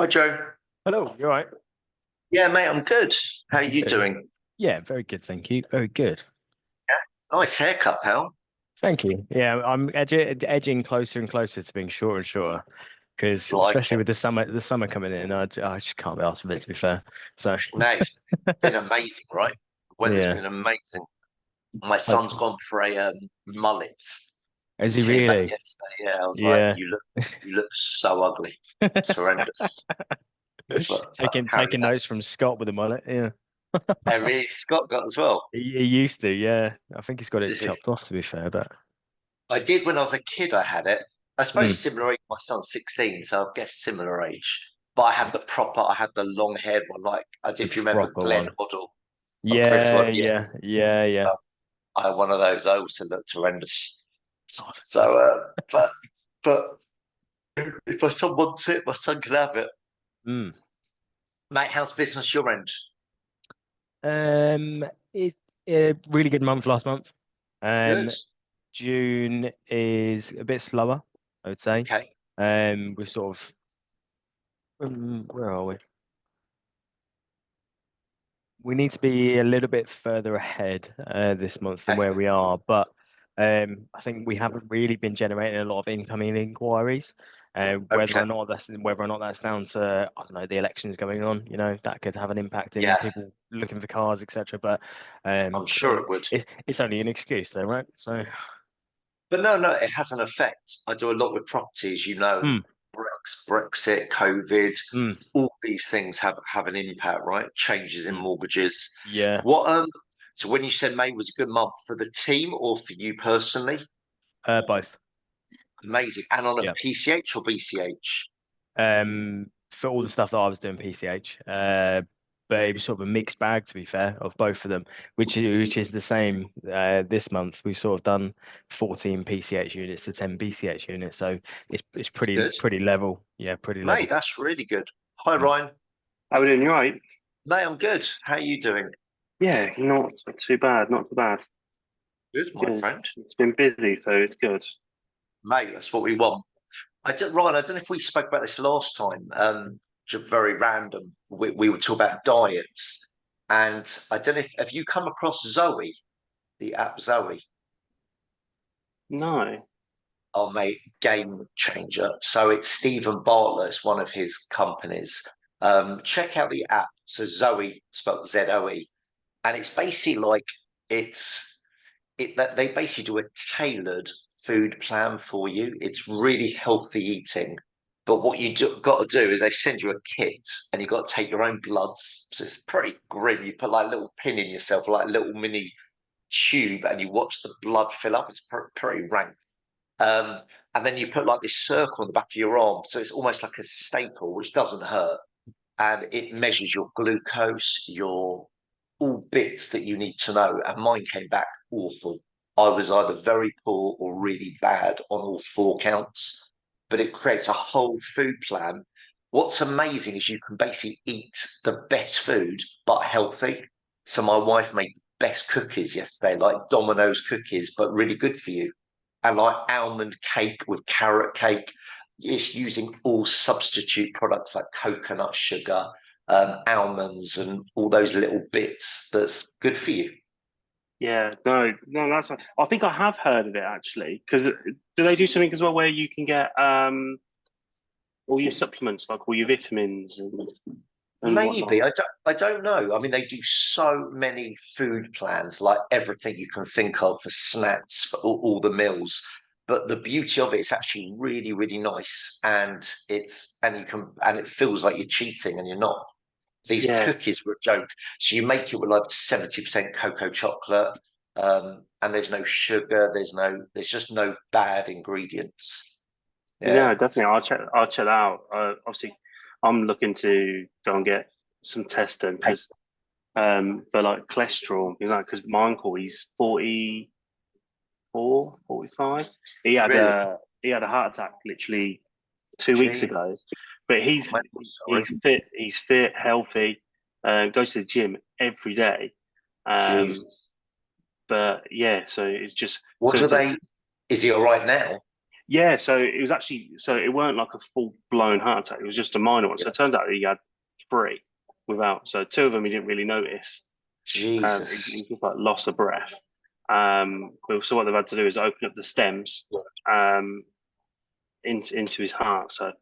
Hi, Joe. Hello, you all right? Yeah, mate, I'm good. How are you Good. doing? Yeah, very good, thank you. Very good. Yeah, nice haircut, pal. Thank you. Yeah, I'm edging closer and closer to being shorter and shorter because Like especially it. with the summer coming in, I just can't be asked with it to be fair. So Mate, it's been amazing, right? Weather's yeah, been amazing. My son's hopefully. gone for a mullet. Is He he came back really? yesterday. Yeah, I was like, Yeah. you look so ugly. It's horrendous. But Taking apparently notes that's from Scott with the mullet. Yeah. really Scott got as well. He used to, yeah. I think he's got it chopped off to be fair, but I did when I was a kid. I had it. I suppose mm, similar age. My son's 16, so I guess similar age. But I had the proper. I had the long haired one, like as the if you remember proper Glenn one. Hoddle on Yeah, Christmas. Yeah, yeah, yeah, yeah. I had one of those. I also looked horrendous. God. So, but if my son wants it, my son can have it. Mm. Mate, how's business your end? Um, it a really good month last month. Good. Um, June is a bit slower, I would say. Okay. We're sort of where are we? We need to be a little bit further ahead this month than Okay. where we are, but I think we haven't really been generating a lot of incoming inquiries. Okay. Whether or not that's down to I don't know the elections going on, that could have an impact in Yeah, people looking for cars, etc. But I'm sure it would. it's only an excuse, though, right? So, But no, no, it has an effect. I do a lot with properties, mm, Brexit, COVID, mm, all these things have an impact, right? Changes in mm, mortgages. yeah, What so when you said May was a good month for the team or for you personally, both. amazing. And on a Yeah. PCH or BCH? For all the stuff that I was doing PCH, but it was sort of a mixed bag to be fair of both of them, which is the same this month. We've sort of done 14 PCH units to 10 BCH units, so it's It's pretty good. pretty level. Yeah, pretty Mate, level. that's really good. Hi Mm. Ryan. How are we doing? You right? Mate, I'm good. How are you doing? Yeah, not too bad, not too bad. Good, my Good. friend. It's been busy, so it's good. Mate, that's what we want. Ryan, I don't know if we spoke about this last time. Just very random. We were talking about diets, and I don't know if have you come across Zoe, the app Zoe. No. Oh, mate, game changer. So it's Stephen Bartlett. It's one of his companies. Check out the app. So Zoe, spelled ZOE, and it's basically like it's that they basically do a tailored food plan for you. It's really healthy eating. But what got to do is they send you a kit and you've got to take your own bloods. So it's pretty grim. You put like a little pin in yourself, like a little mini tube, and you watch the blood fill up. It's pretty rank. Um, and then you put like this circle on the back of your arm. So it's almost like a staple, which doesn't hurt. And it measures your glucose, your all bits that you need to know. And mine came back awful. I was either very poor or really bad on all four counts, but it creates a whole food plan. What's amazing is you can basically eat the best food, but healthy. So my wife made the best cookies yesterday, like Domino's cookies, but really good for you. And like almond cake with carrot cake. It's using all substitute products like coconut sugar, almonds, and all those little bits that's good for you. Yeah, no, that's. I think I have heard of it actually. Because do they do something as well where you can get all your supplements, like all your vitamins and Maybe whatnot? I don't know. I mean, they do so many food plans, like everything you can think of for snacks for all the meals. but the beauty of it's actually really, really nice, and it feels like you're cheating and you're not. These Yeah, cookies were a joke. So you make it with like 70% cocoa chocolate, and there's no sugar, there's just no bad ingredients. yeah, Yeah. definitely. I'll check that out. Obviously, I'm looking to go and get some tests done because for like cholesterol, because my uncle, he's 44, 45. He had Really? a heart attack literally 2 weeks ago, Jesus. but Oh, mate, I'm sorry. he's fit, healthy, goes to the gym every day. Um, Jesus. but yeah, so it's just What do they? Is he all right now? yeah, so it was actually so it weren't like a full blown heart attack. It was just a minor one. So Yeah. it turns out he had three without. So two of them he didn't really notice. He Jesus. just like lost of breath. But so what they've had to do is open up the stems um, into his heart, so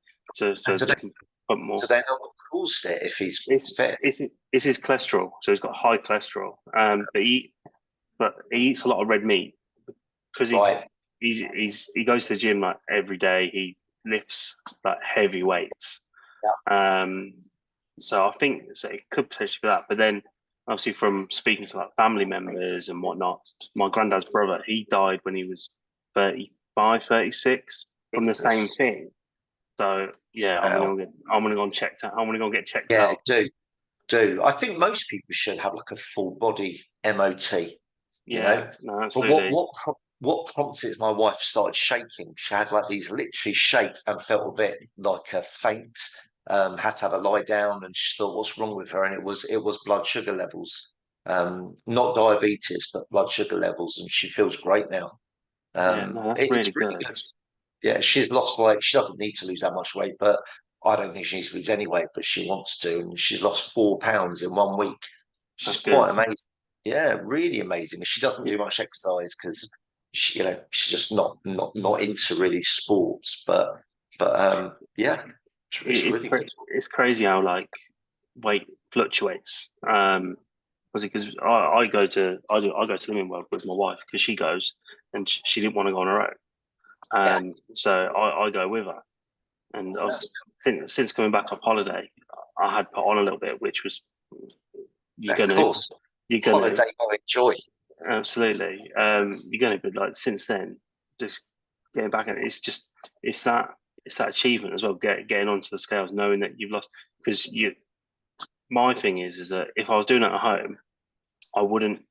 And they can pump more. do they know what caused it if he's It's fit? it's his cholesterol, so he's got high cholesterol. But he eats a lot of red meat because Right. he goes to the gym like every day. He lifts like heavy weights. Yeah. So I think so it could potentially be that. But then obviously from speaking to like family members and whatnot, my granddad's brother, he died when he was 35, 36 from the same Jesus. thing. So yeah, Wow. I'm gonna go and I'm gonna go and get checked Yeah, out. do. I think most people should have like a full body MOT, you Yeah, know. no, But absolutely. what prompted my wife started shaking? She had like these literally shakes and felt a bit like a faint. Had to have a lie down, and she thought, "What's wrong with her?" And it was blood sugar levels, not diabetes, but blood sugar levels, and she feels great now. Yeah, no, that's It's really really good. good. Yeah, she's lost like she doesn't need to lose that much weight, but I don't think she needs to lose any weight, but she wants to, and she's lost 4 pounds in 1 week. She's That's good. quite amazing. Yeah, really amazing. She doesn't do much exercise because she's just not into really sports, but yeah, it's It's really good. it's crazy how like weight fluctuates. Because I go to Living World with my wife because she goes and she didn't want to go on her own. Yeah, So I go with her, and I was that's, since coming back off holiday, I had put on a little bit, which was you're of gonna course. you're gonna Holiday I enjoy. absolutely you're gonna be like since then just getting back and it's that it's that achievement as well getting onto the scales knowing that you've lost because you my thing is that if I was doing it at home I wouldn't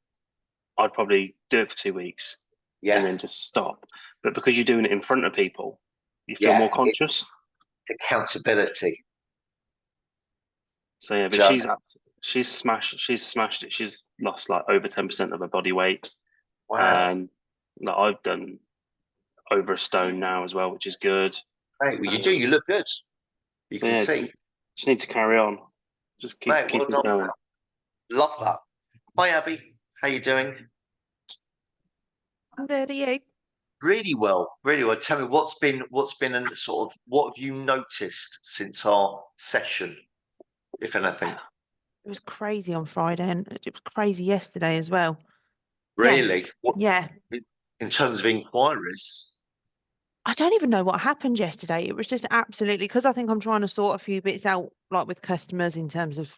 I'd probably do it for 2 weeks and Yeah, then just stop. But because you're doing it in front of people, you feel more yeah, conscious. it's accountability. So yeah, but Joe. she's smashed it. She's lost like over 10% of her body weight. Wow. Um, like I've done over a stone now as well, which is good. Hey, well, you do. Um, You look good. You so can yeah, see. just need to carry on. Just Mate, well keep it done. going. Love that. Hi, Abby. How you doing? I'm good, are you? Really well, really well. Tell me what's been a sort of what have you noticed since our session, if anything? It was crazy on Friday and it was crazy yesterday as well. Yeah, Really? What yeah. in terms of inquiries? I don't even know what happened yesterday. It was just absolutely because I think I'm trying to sort a few bits out, like with customers in terms of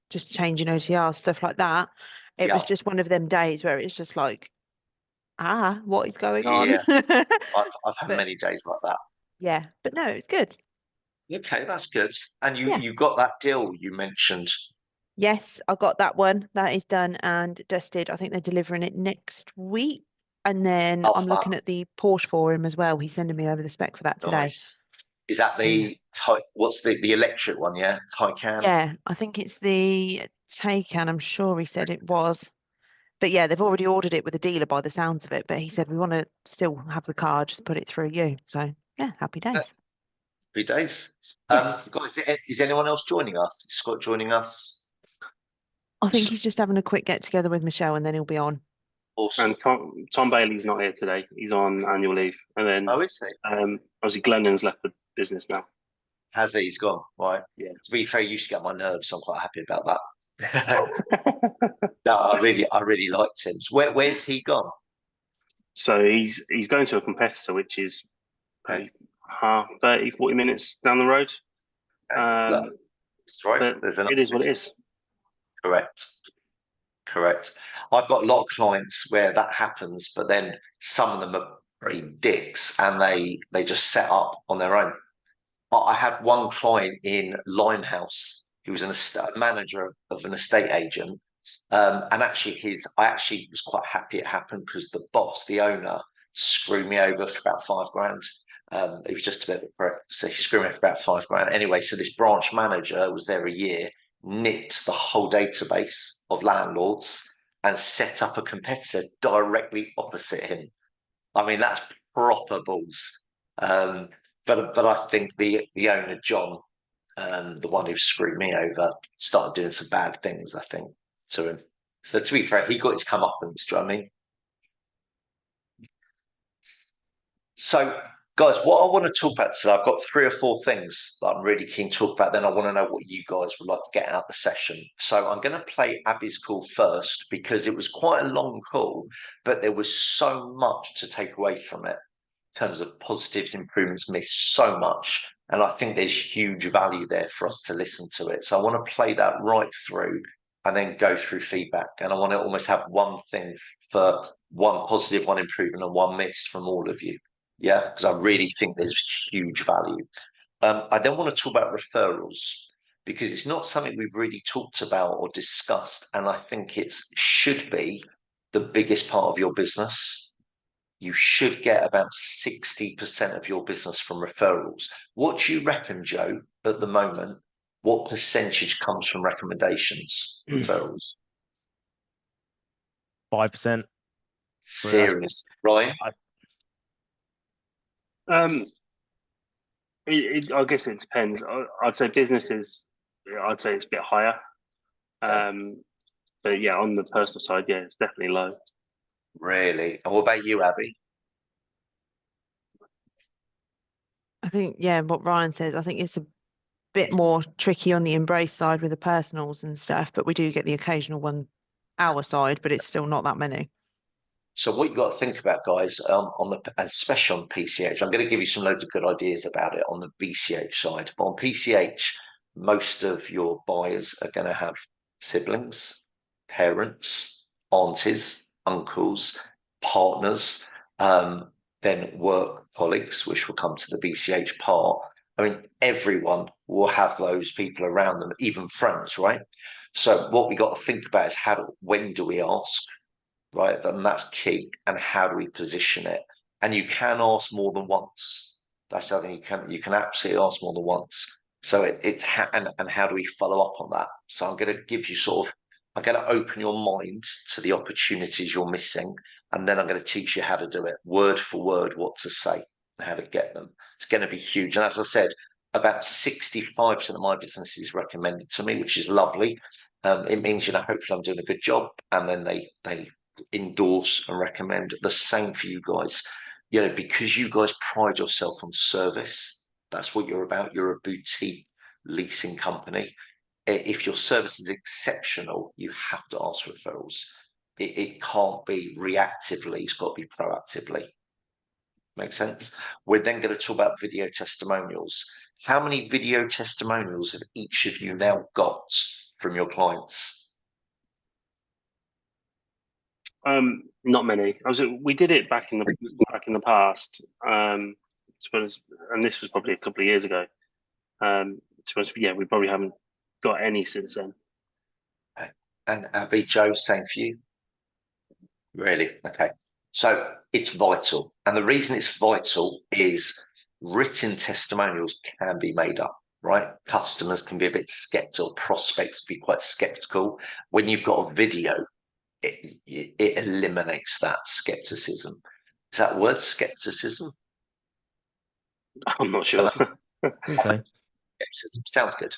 just changing OTR, stuff like that. It was Yeah, just one of them days where it's just like, what is going on? yeah. I've had But many days like that. yeah, but no, it's good. Okay, that's good. And you Yeah. you got that deal you mentioned. Yes, I got that one. That is done and dusted. I think they're delivering it next week. And then Love I'm that. looking at the Porsche for him as well. He's sending me over the spec for that today. Nice. Is that So yeah. what's the electric one? Yeah, Taycan. Yeah, I think it's the Taycan. I'm sure he said it was. But yeah, they've already ordered it with a dealer by the sounds of it. But he said we want to still have the car, just put it through you. So yeah, happy days. Happy days. Yes. Guys, is anyone else joining us? Is Scott joining us? I think he's just having a quick get together with Michelle and then he'll be on. Awesome. And Tom Bailey's not here today. He's on annual leave. And then Oh, is he? obviously Glennon's left the business now. Has he? He's gone. Right. Yeah. To be fair, he used to get on my nerves, so I'm quite happy about that. No, I really liked him. So where's he gone? So he's going to a competitor, which is probably 30, 40 minutes down the road. Look, that's right. But it is what it is. Correct. I've got a lot of clients where that happens, but then some of them are pretty dicks and they just set up on their own. I had one client in Limehouse. He was a manager of an estate agent. And actually I actually was quite happy it happened because the boss, the owner, screwed me over for about £5,000. It was just a bit of a prick. So he screwed me for about £5,000. Anyway, so this branch manager was there a year, nicked the whole database of landlords and set up a competitor directly opposite him. I mean, that's proper balls. But I think the owner, John, the one who screwed me over, started doing some bad things, I think, to him. So to be fair, he got his comeuppance, do you know what I mean? So, guys, what I want to talk about today, I've got 3 or 4 things that I'm really keen to talk about. Then I want to know what you guys would like to get out of the session. So I'm going to play Abby's call first because it was quite a long call, but there was so much to take away from it in terms of positives, improvements, missed so much. And I think there's huge value there for us to listen to it. So I want to play that right through and then go through feedback. And I want to almost have one thing for one positive, one improvement, and one missed from all of you. Yeah, because I really think there's huge value. I then want to talk about referrals because it's not something we've really talked about or discussed. And I think it should be the biggest part of your business. You should get about 60% of your business from referrals. What do you reckon, Joe, at the moment? What percentage comes from recommendations, referrals? 5%. Serious, Ryan? I guess it depends. I'd say businesses, I'd say it's a bit higher. But yeah, on the personal side, yeah, it's definitely low. Really? And what about you, Abby? I think, yeah, what Ryan says, I think it's a bit more tricky on the Embrace side with the personals and stuff, but we do get the occasional one our side, but it's still not that many. So what you've got to think about, guys, especially on PCH, I'm going to give you some loads of good ideas about it on the BCH side. But on PCH, most of your buyers are going to have siblings, parents, aunties, uncles, partners, then work colleagues, which will come to the BCH part. I mean, everyone will have those people around them, even friends, right? So what we got to think about is when do we ask? Right, and that's key. And how do we position it? And you can ask more than once. That's something you can absolutely ask more than once. So it's and how do we follow up on that? So I'm going to give you I'm going to open your mind to the opportunities you're missing, and then I'm going to teach you how to do it word for word, what to say and how to get them. It's going to be huge. And as I said, about 65% of my business is recommended to me, which is lovely. It means, hopefully I'm doing a good job, and then they endorse and recommend. The same for you guys, because you guys pride yourself on service. That's what you're about. You're a boutique leasing company. If your service is exceptional, you have to ask for referrals. It can't be reactively, it's got to be proactively. Make sense? We're then going to talk about video testimonials. How many video testimonials have each of you now got from your clients? Not many. We did it back in the past. And this was probably a couple of years ago. Yeah, we probably haven't got any since then. And Abby, Joe, same for you. Really? Okay. So it's vital. And the reason it's vital is written testimonials can be made up, right? Customers can be a bit skeptical, prospects can be quite skeptical. When you've got a video, it eliminates that skepticism. Is that word skepticism? I'm not sure. Okay. Skepticism sounds good.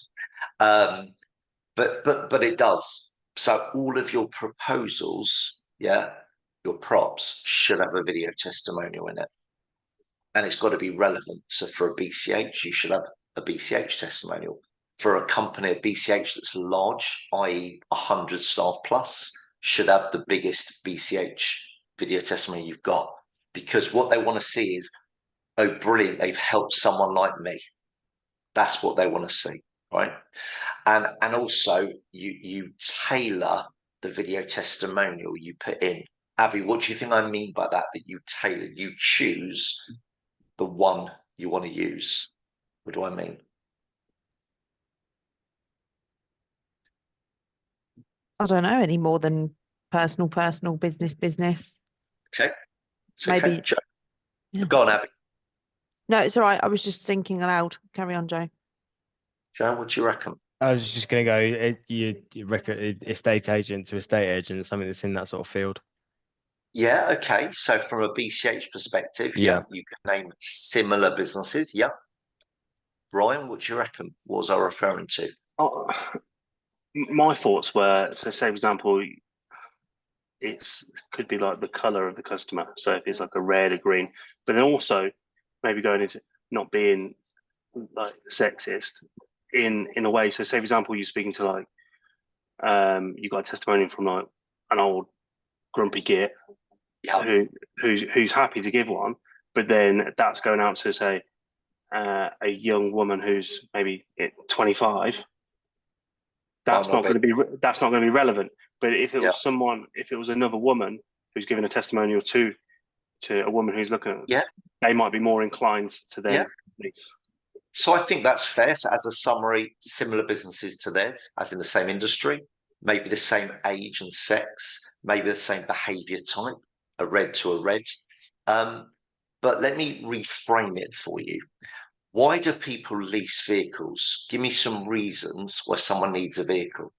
But it does. So all of your proposals, your props should have a video testimonial in it. And it's got to be relevant. So for a BCH, you should have a BCH testimonial. For a company, a BCH that's large, i.e. 100 staff plus, should have the biggest BCH video testimony you've got. because what they want to see is, oh, brilliant, they've helped someone like me. That's what they want to see, right? And also you tailor the video testimonial you put in. Abby, what do you think I mean by that? That you tailor, you choose the one you want to use. What do I mean? I don't know any more than personal, business. Okay. It's Maybe. Okay. Joe. Yeah. Go on, Abby. No, it's all right. I was just thinking aloud. Carry on, Joe. Joe, what do you reckon? I was just going to go, you reckon estate agent to estate agent, something that's in that sort of field. Yeah, okay. So from a BCH perspective, Yeah. you can name similar businesses. Yeah. Ryan, what do you reckon? What was I referring to? Oh, my thoughts were, so say for example, could be like the color of the customer. So if it's like a red, a green, but then also maybe going into not being like sexist in a way. So say for example, you're speaking to like you got a testimonial from like an old grumpy git Yeah. who's happy to give one, but then that's going out to say a young woman who's maybe 25. That's not going to be relevant. But if it was if it was another woman who's giving a testimonial to a woman who's looking at, Yeah. they might be more inclined to then. So I think that's fair. So as a summary, similar businesses to theirs, as in the same industry, maybe the same age and sex, maybe the same behavior type, a red to a red. But let me reframe it for you. Why do people lease vehicles? Give me some reasons why someone needs a vehicle.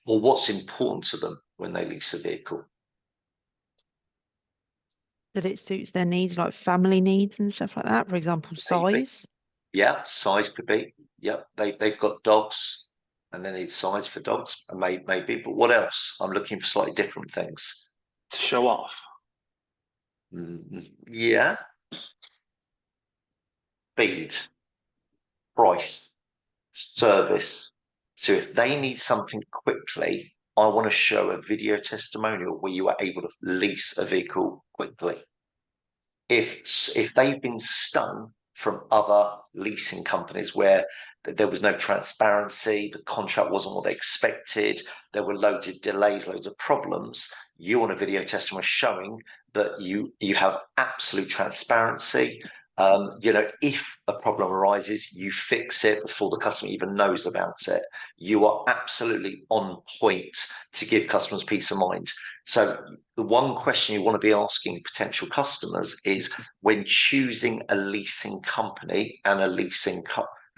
Or what's important to them when they lease a vehicle. That it suits their needs, like family needs and stuff like that. For example, size. Yeah, size could be. Yeah, they've got dogs and they need size for dogs, and maybe. But what else? I'm looking for slightly different things. To show off. Yeah. Speed, price, service. So if they need something quickly, I want to show a video testimonial where you are able to lease a vehicle quickly. If they've been stung from other leasing companies where there was no transparency, the contract wasn't what they expected, there were loads of delays, loads of problems, you want a video testimony showing that you have absolute transparency. If a problem arises, you fix it before the customer even knows about it. You are absolutely on point to give customers peace of mind. So the one question you want to be asking potential customers is, when choosing a leasing company and a leasing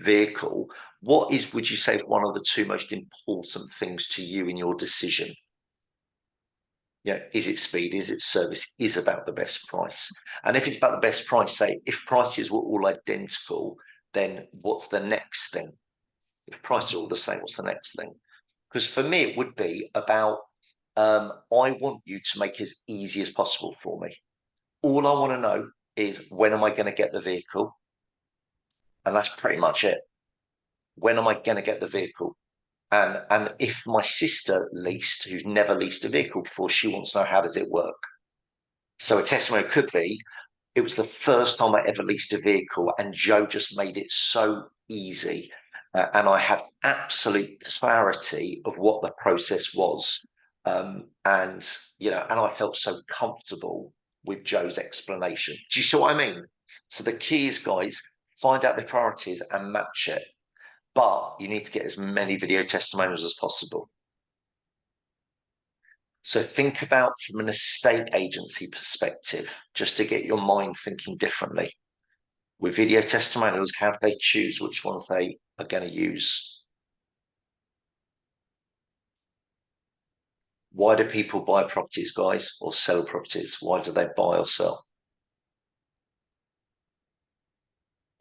vehicle, would you say, is one of the two most important things to you in your decision? Yeah, is it speed? Is it service? Is about the best price? And if it's about the best price, say if prices were all identical, then what's the next thing? If prices are all the same, what's the next thing? Because for me, it would be about I want you to make it as easy as possible for me. All I want to know is, when am I going to get the vehicle? And that's pretty much it. When am I going to get the vehicle? And if my sister leased, who's never leased a vehicle before, she wants to know, how does it work? So a testimony could be, it was the first time I ever leased a vehicle, and Joe just made it so easy. And I had absolute clarity of what the process was. And I felt so comfortable with Joe's explanation. Do you see what I mean? So the key is, guys, find out the priorities and match it. But you need to get as many video testimonials as possible. So think about from an estate agency perspective, just to get your mind thinking differently. With video testimonials, how do they choose which ones they are going to use? Why do people buy properties, guys, or sell properties? Why do they buy or sell?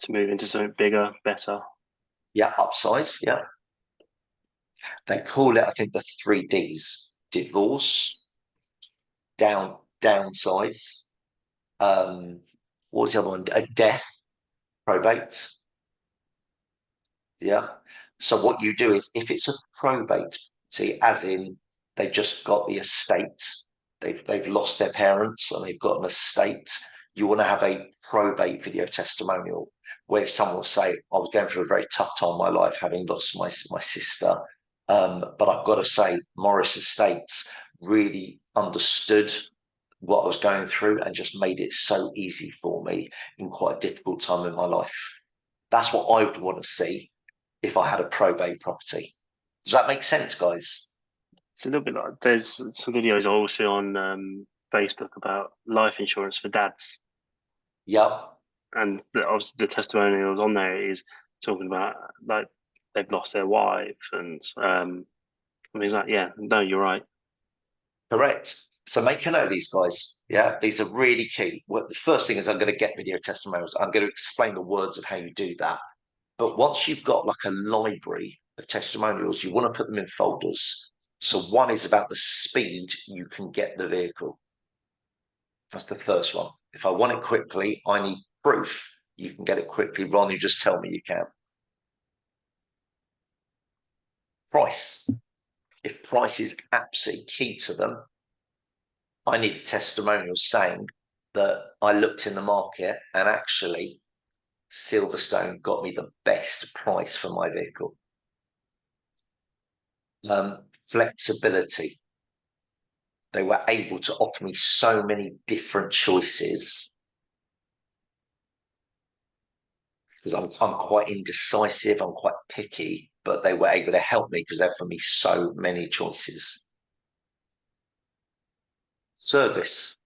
To move into something bigger, better. Yeah, upsize. Yeah. They call it, I think, the 3Ds: divorce, downsize. What was the other one? A death, probate. Yeah. So what you do is, if it's a probate, see, as in they've just got the estate, they've lost their parents and they've got an estate. You want to have a probate video testimonial where someone will say, I was going through a very tough time in my life, having lost my sister. But I've got to say, Morris Estates really understood what I was going through and just made it so easy for me in quite a difficult time in my life. That's what I would want to see if I had a probate property. Does that make sense, guys? It's a little bit like there's some videos also on Facebook about life insurance for dads. Yep. And obviously the testimonials on there is talking about like they've lost their wife and he's like, yeah, no, you're right. Correct. So make a note of these guys. Yeah, these are really key. Well, the first thing is I'm going to get video testimonials. I'm going to explain the words of how you do that. But once you've got like a library of testimonials, you want to put them in folders. So one is about the speed you can get the vehicle. That's the first one. If I want it quickly, I need proof you can get it quickly rather than just tell me you can. Price. If price is absolutely key to them, I need a testimonial saying that I looked in the market and actually Silverstone got me the best price for my vehicle. Flexibility. They were able to offer me so many different choices because I'm quite indecisive, I'm quite picky, but they were able to help me because they offered me so many choices. Service.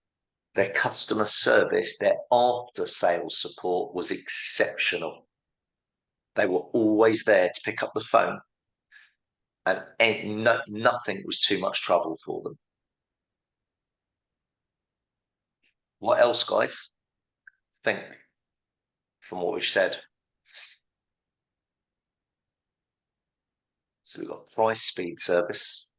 Their customer service, their after sales support was exceptional. They were always there to pick up the phone and nothing was too much trouble for them. What else, guys? Think from what we've said. So we've got price, speed, service.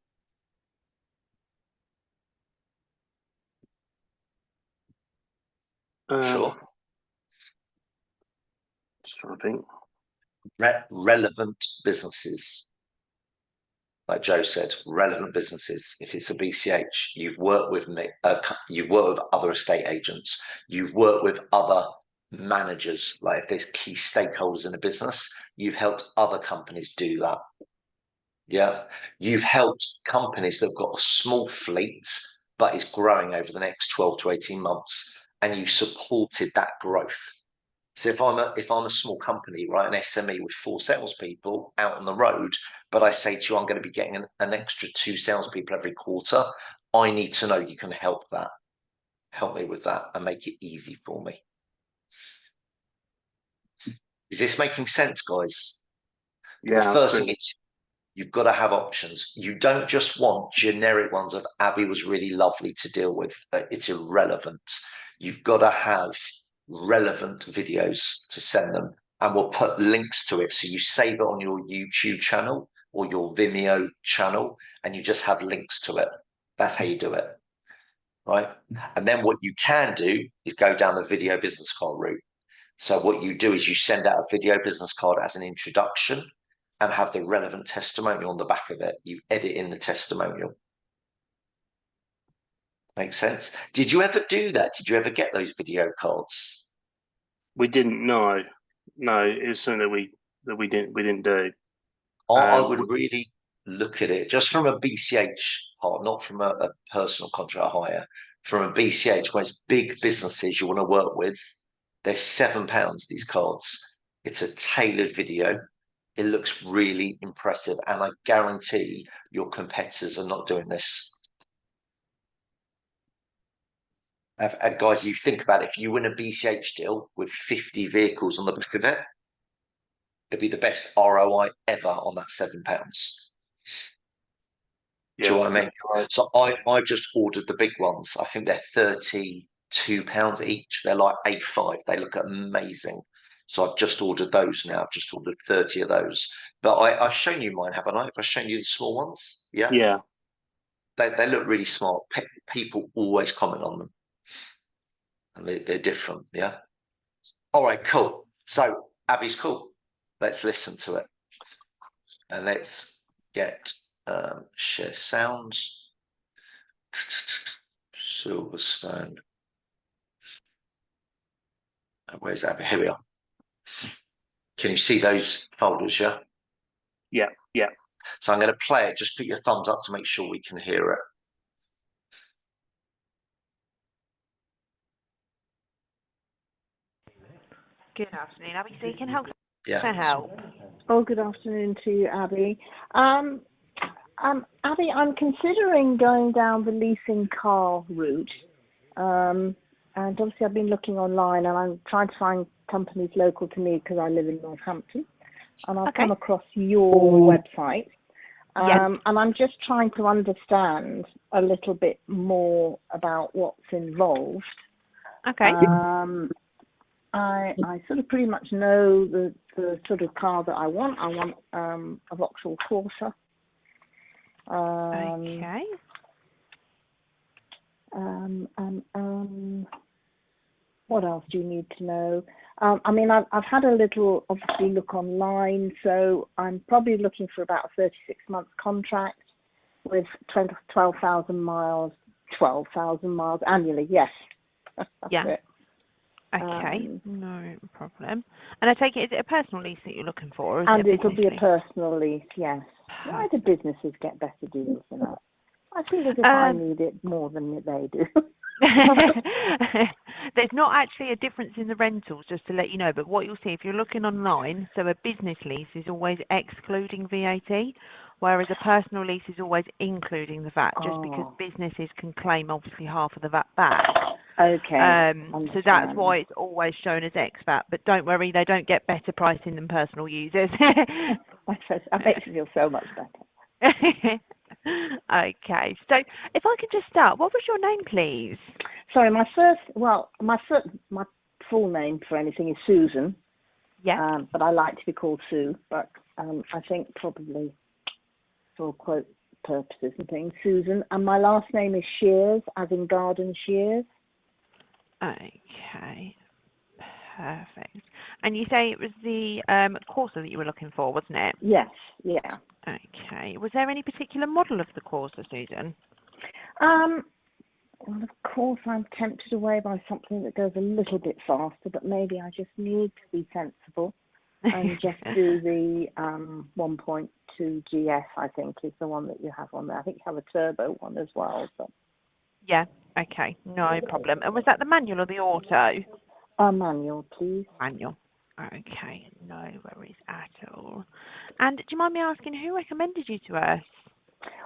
Sure. Just trying to think. Relevant businesses. Like Joe said, relevant businesses. If it's a BCH, you've worked with you've worked with other estate agents, you've worked with other managers. Like if there's key stakeholders in a business, you've helped other companies do that. Yeah, you've helped companies that have got a small fleet but is growing over the next 12 to 18 months, and you've supported that growth. So if I'm a small company, right, an SME with 4 salespeople out on the road, but I say to you, I'm going to be getting an extra 2 salespeople every quarter, I need to know you can help me with that and make it easy for me. Is this making sense, guys? Yeah, the first absolutely. thing is you've got to have options. You don't just want generic ones of Abby was really lovely to deal with. It's irrelevant. You've got to have relevant videos to send them, and we'll put links to it. So you save it on your YouTube channel or your Vimeo channel, and you just have links to it. That's how you do it, right? And then what you can do is go down the video business card route. So what you do is you send out a video business card as an introduction and have the relevant testimonial on the back of it. You edit in the testimonial. Makes sense? Did you ever do that? Did you ever get those video cards? We didn't know. No, it was something that we didn't do. I would really look at it just from a BCH part, not from a personal contract hire. From a BCH, where it's big businesses you want to work with, they're £7, these cards. It's a tailored video. It looks really impressive, and I guarantee your competitors are not doing this. And guys, you think about it, if you win a BCH deal with 50 vehicles on the back of it, it'd be the best ROI ever on that £7. Do you know what I mean? Right. So I just ordered the big ones. I think they're £32 each. They're like 8.5. They look amazing. So I've just ordered those now. I've just ordered 30 of those. But I've shown you mine, haven't I? I've shown you the small ones. Yeah. Yeah. They look really smart. People always comment on them. And they're different. Yeah. All right, cool. So Abby's cool. Let's listen to it. And let's get share sounds. Silverstone. Where's that? Here we are. Can you see those folders? Yeah. Yeah, yeah. So I'm going to play it. Just put your thumbs up to make sure we can hear it. Good afternoon, Abby speaking. How Yeah. can I help? Oh, good afternoon to you, Abby. Abby, I'm considering going down the leasing car route. And obviously I've been looking online and I'm trying to find companies local to me because I live in Northampton. And I've come across your website. And I'm just trying to understand a little bit more about what's involved. Okay. I sort of pretty much know the sort of car that I want. I want a Vauxhall Corsa. Okay. What else do you need to know? I mean, I've had a little, obviously, look online, so I'm probably looking for about a 36-month contract with 12,000 miles annually, yes. That's Yeah. it. Okay, no problem. And I take it, is it a personal lease that you're looking for? Or is And it it'll be a lease? personal lease, yes. Why do businesses get better deals than that? I feel as if I need it more than they do. There's not actually a difference in the rentals, just to let you know, but what you'll see if you're looking online, so a business lease is always excluding VAT, whereas a personal lease is always including the VAT, just because businesses can claim obviously half of the VAT back. Okay. So that's why it's always shown as expat, but don't worry, they don't get better pricing than personal users. That makes me feel so much better. Okay, so if I could just start, what was your name, please? Sorry, my full name for anything is Susan. Yeah. But I like to be called Sue. But I think probably for quote purposes and things, Susan. And my last name is Shears, as in garden shears. Okay, perfect. And you say it was the Corsa that you were looking for, wasn't it? Yes. Yeah. Okay. Was there any particular model of the Corsa, Susan? Well, of course, I'm tempted away by something that goes a little bit faster, but maybe I just need to be sensible and just do the 1.2 GS, I think, is the one that you have on there. I think you have a turbo one as well. But... Yeah, okay, no problem. And was that the manual or the auto? Manual, please. Manual. Okay, no worries at all. And do you mind me asking who recommended you to us?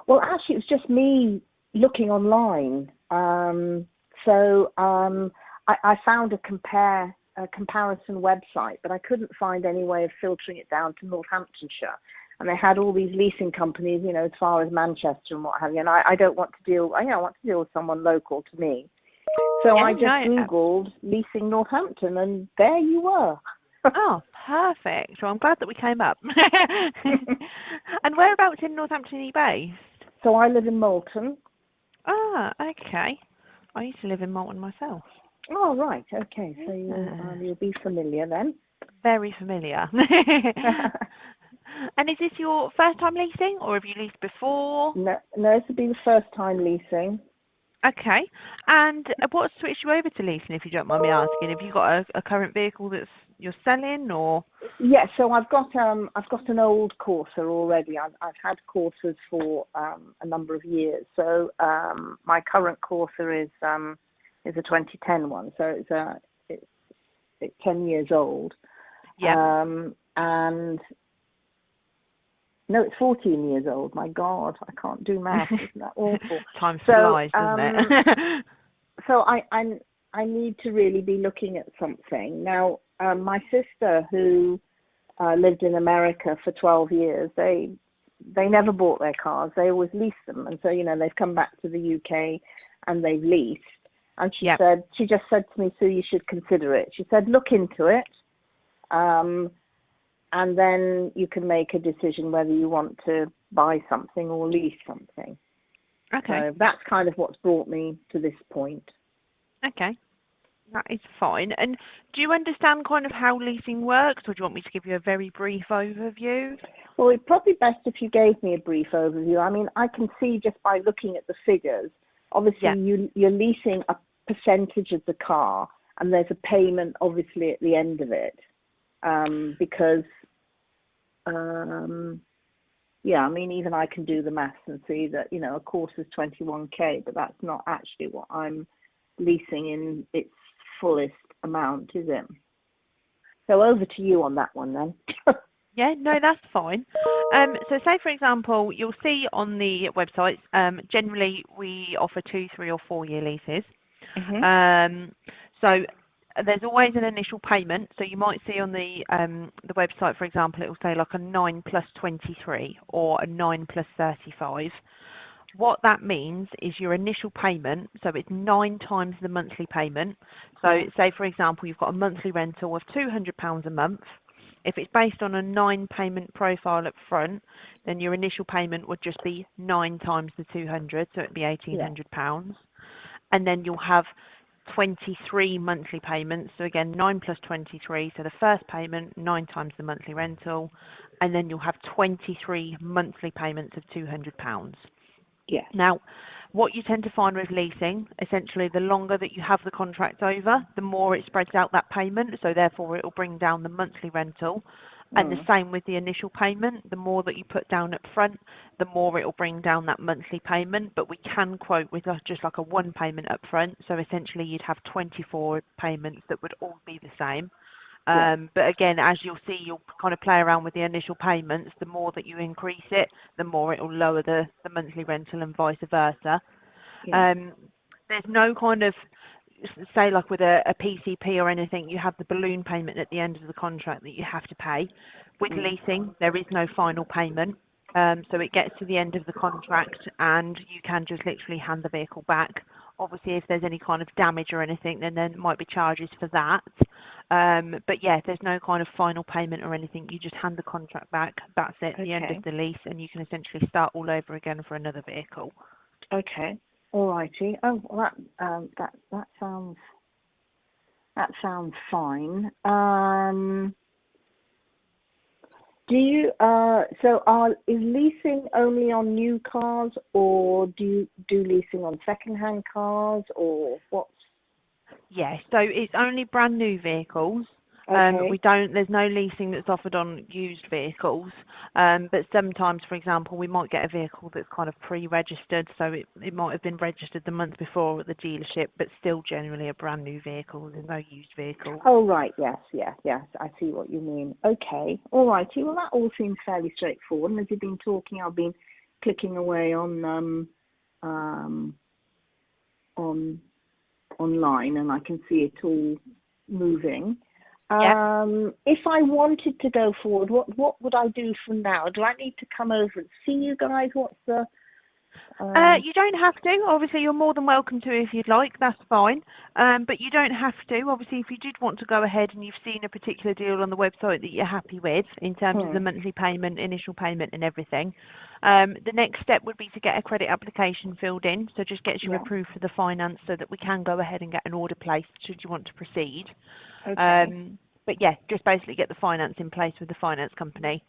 Well, actually, it was just me looking online. I found a comparison website, but I couldn't find any way of filtering it down to Northamptonshire. And they had all these leasing companies, you know, as far as Manchester and what have you. And I don't want to deal. I want to deal with someone local to me. So I just Googled leasing Northampton, and there you were. Oh, perfect. Well, I'm glad that we came up. And whereabouts in Northampton are you based? So I live in Moulton. Ah, okay. I used to live in Moulton myself. Oh, right. Okay. So you'll be familiar then. Very familiar. And is this your first time leasing, or have you leased before? No, this would be the first time leasing. Okay. And what switched you over to leasing, if you don't mind me asking? Have you got a current vehicle that's you're selling, or? Yeah, so I've got an old Corsa already. I've had Corsas for a number of years. So my current Corsa is a 2010 one. So it's 10 years old. Yeah. And no, it's 14 years old. My God, I can't do math. Isn't that awful? Time flies, doesn't it? So I need to really be looking at something. Now, my sister, who lived in America for 12 years, they never bought their cars. They always leased them. And so, you know, they've come back to the UK and they've leased. And she just said to me, Sue, you should consider it. She said, look into it. And then you can make a decision whether you want to buy something or lease something. Okay. So that's kind of what's brought me to this point. Okay. That is fine. And do you understand kind of how leasing works, or do you want me to give you a very brief overview? Well, it's probably best if you gave me a brief overview. I mean, I can see just by looking at the figures obviously you're leasing a percentage of the car, and there's a payment obviously at the end of it, because yeah, I mean, even I can do the maths and see that, you know, a course is 21k, but that's not actually what I'm leasing in its fullest amount, is it? So over to you on that one then. Yeah, no, that's fine. So say, for example, you'll see on the websites, generally we offer 2, 3 or 4 year leases. So there's always an initial payment. So you might see on the website, for example, it will say like a 9 plus 23 or a 9 plus 35. What that means is your initial payment, so it's 9 times the monthly payment. So say, for example, you've got a monthly rental of £200 a month. If it's based on a 9 payment profile up front, then your initial payment would just be 9 times the 200, so it'd be £1,800. And then you'll have 23 monthly payments. So again, 9 plus 23. So the first payment, 9 times the monthly rental, and then you'll have 23 monthly payments of £200. Yeah. Now, what you tend to find with leasing, essentially, the longer that you have the contract over, the more it spreads out that payment. So therefore, it will bring down the monthly rental. And the same with the initial payment. The more that you put down up front, the more it will bring down that monthly payment. But we can quote with just like a 1 payment up front. So essentially, you'd have 24 payments that would all be the same. But again, as you'll see, you'll kind of play around with the initial payments. The more that you increase it, the more it will lower the monthly rental and vice versa. There's no kind of, say like with a PCP or anything, you have the balloon payment at the end of the contract that you have to pay. With leasing, there is no final payment. So it gets to the end of the contract and you can just literally hand the vehicle back. Obviously, if there's any kind of damage or anything, then there might be charges for that. But yeah, there's no kind of final payment or anything. You just hand the contract back. That's it, the end of the lease, and you can essentially start all over again for another vehicle. Okay. All righty. Oh, well, that sounds fine. Do you is leasing only on new cars, or do you do leasing on second-hand cars, or what's? Yeah, so it's only brand new vehicles. There's no leasing that's offered on used vehicles. But sometimes, for example, we might get a vehicle that's kind of pre-registered, so it might have been registered the month before at the dealership, but still generally a brand new vehicle. There's no used vehicle. Oh, right. Yes. I see what you mean. Okay. All righty. Well, that all seems fairly straightforward. And as you've been talking, I've been clicking away on online, and I can see it all moving. If I wanted to go forward, what would I do from now? Do I need to come over and see you guys? What's the? You don't have to. Obviously, you're more than welcome to if you'd like. That's fine. But you don't have to. Obviously, if you did want to go ahead and you've seen a particular deal on the website that you're happy with in terms of the monthly payment, initial payment, and everything, the next step would be to get a credit application filled in. So just gets you approved for the finance so that we can go ahead and get an order placed should you want to proceed. But yeah, just basically get the finance in place with the finance company.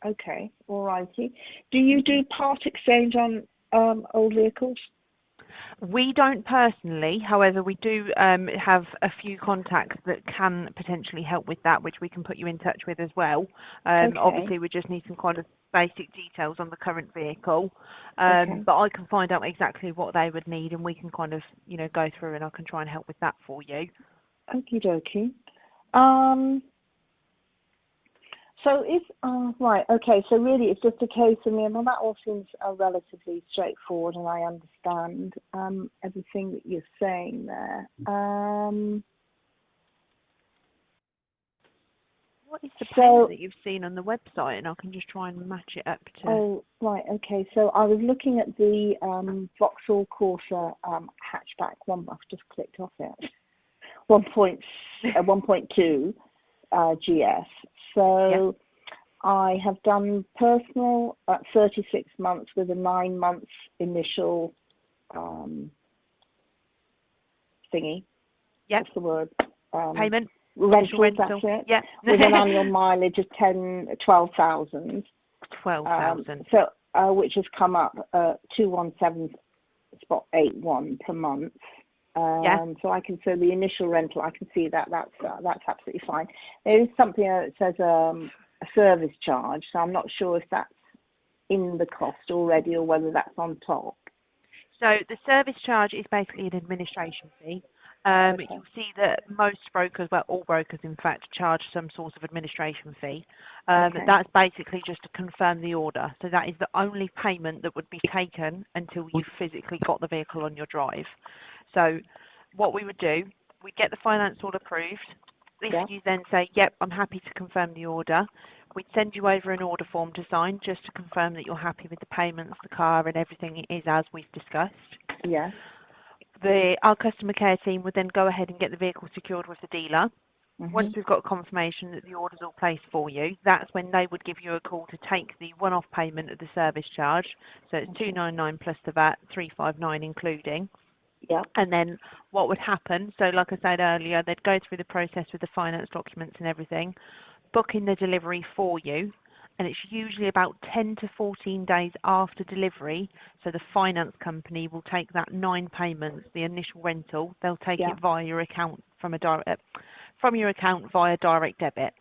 Okay, all righty. Do you do part exchange on old vehicles? We don't personally, however, we do have a few contacts that can potentially help with that, which we can put you in touch with as well. Obviously, we just need some kind of basic details on the current vehicle, but I can find out exactly what they would need, and we can kind of, go through, and I can try and help with that for you. Okie dokie. So if, right, okay, so really it's just a case of me, well, that all seems relatively straightforward, and I understand everything that you're saying there. What is the payment that you've seen on the website, and I can just try and match it up to... Oh, right, okay, so I was looking at the Vauxhall Corsa hatchback one, I've just clicked off it, 1.2 GS. So I have done personal at 36 months with a 9 months initial thingy. Yep. What's the word? Payment. Rental, that's it. Yeah. With an annual mileage of 12,000. 12,000. Which has come up 217 spot 8.1 per month. Yeah. So the initial rental, I can see that's absolutely fine. There is something that says a service charge, so I'm not sure if that's in the cost already or whether that's on top. So the service charge is basically an administration fee. Okay. You'll see that most brokers, well, all brokers in fact, charge some sort of administration fee. Okay. That's basically just to confirm the order. So that is the only payment that would be taken until you physically got the vehicle on your drive. So what we would do, we'd get the finance order approved. If Yeah. you then say, yep, I'm happy to confirm the order, we'd send you over an order form to sign just to confirm that you're happy with the payments, the car and everything is as we've discussed. Yes. Our customer care team would then go ahead and get the vehicle secured with the dealer. Mm-hmm. Once we've got a confirmation that the order's all placed for you, that's when they would give you a call to take the one-off payment of the service charge. So it's $299 plus the VAT, $359 including. Yeah. And then what would happen, so like I said earlier, they'd go through the process with the finance documents and everything, booking the delivery for you, and it's usually about 10 to 14 days after delivery, so the finance company will take that 9 payments, the initial rental, they'll take Yeah. it via your account from your account via direct debit.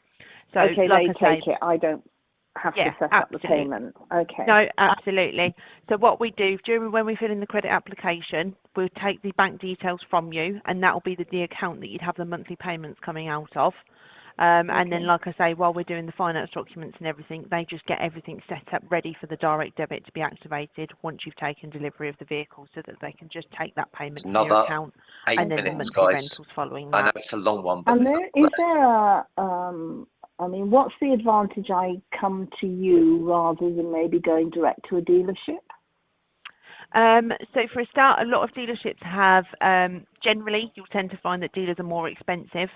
So Okay, like they take it. I don't have to set up the payment. Okay. No, absolutely. So what we do when we fill in the credit application, we'll take the bank details from you, and that will be the account that you'd have the monthly payments coming out of. And then, like I say, while we're doing the finance documents and everything, they just get everything set up ready for the direct debit to be activated once you've taken delivery of the vehicle, so that they can just take that payment from your Another account, 8 and then the minutes, monthly guys. rentals following I know that. it's a long one, but And is there what's the advantage I come to you rather than maybe going direct to a dealership? So for a start, a lot of dealerships have, generally, you'll tend to find that dealers are more expensive.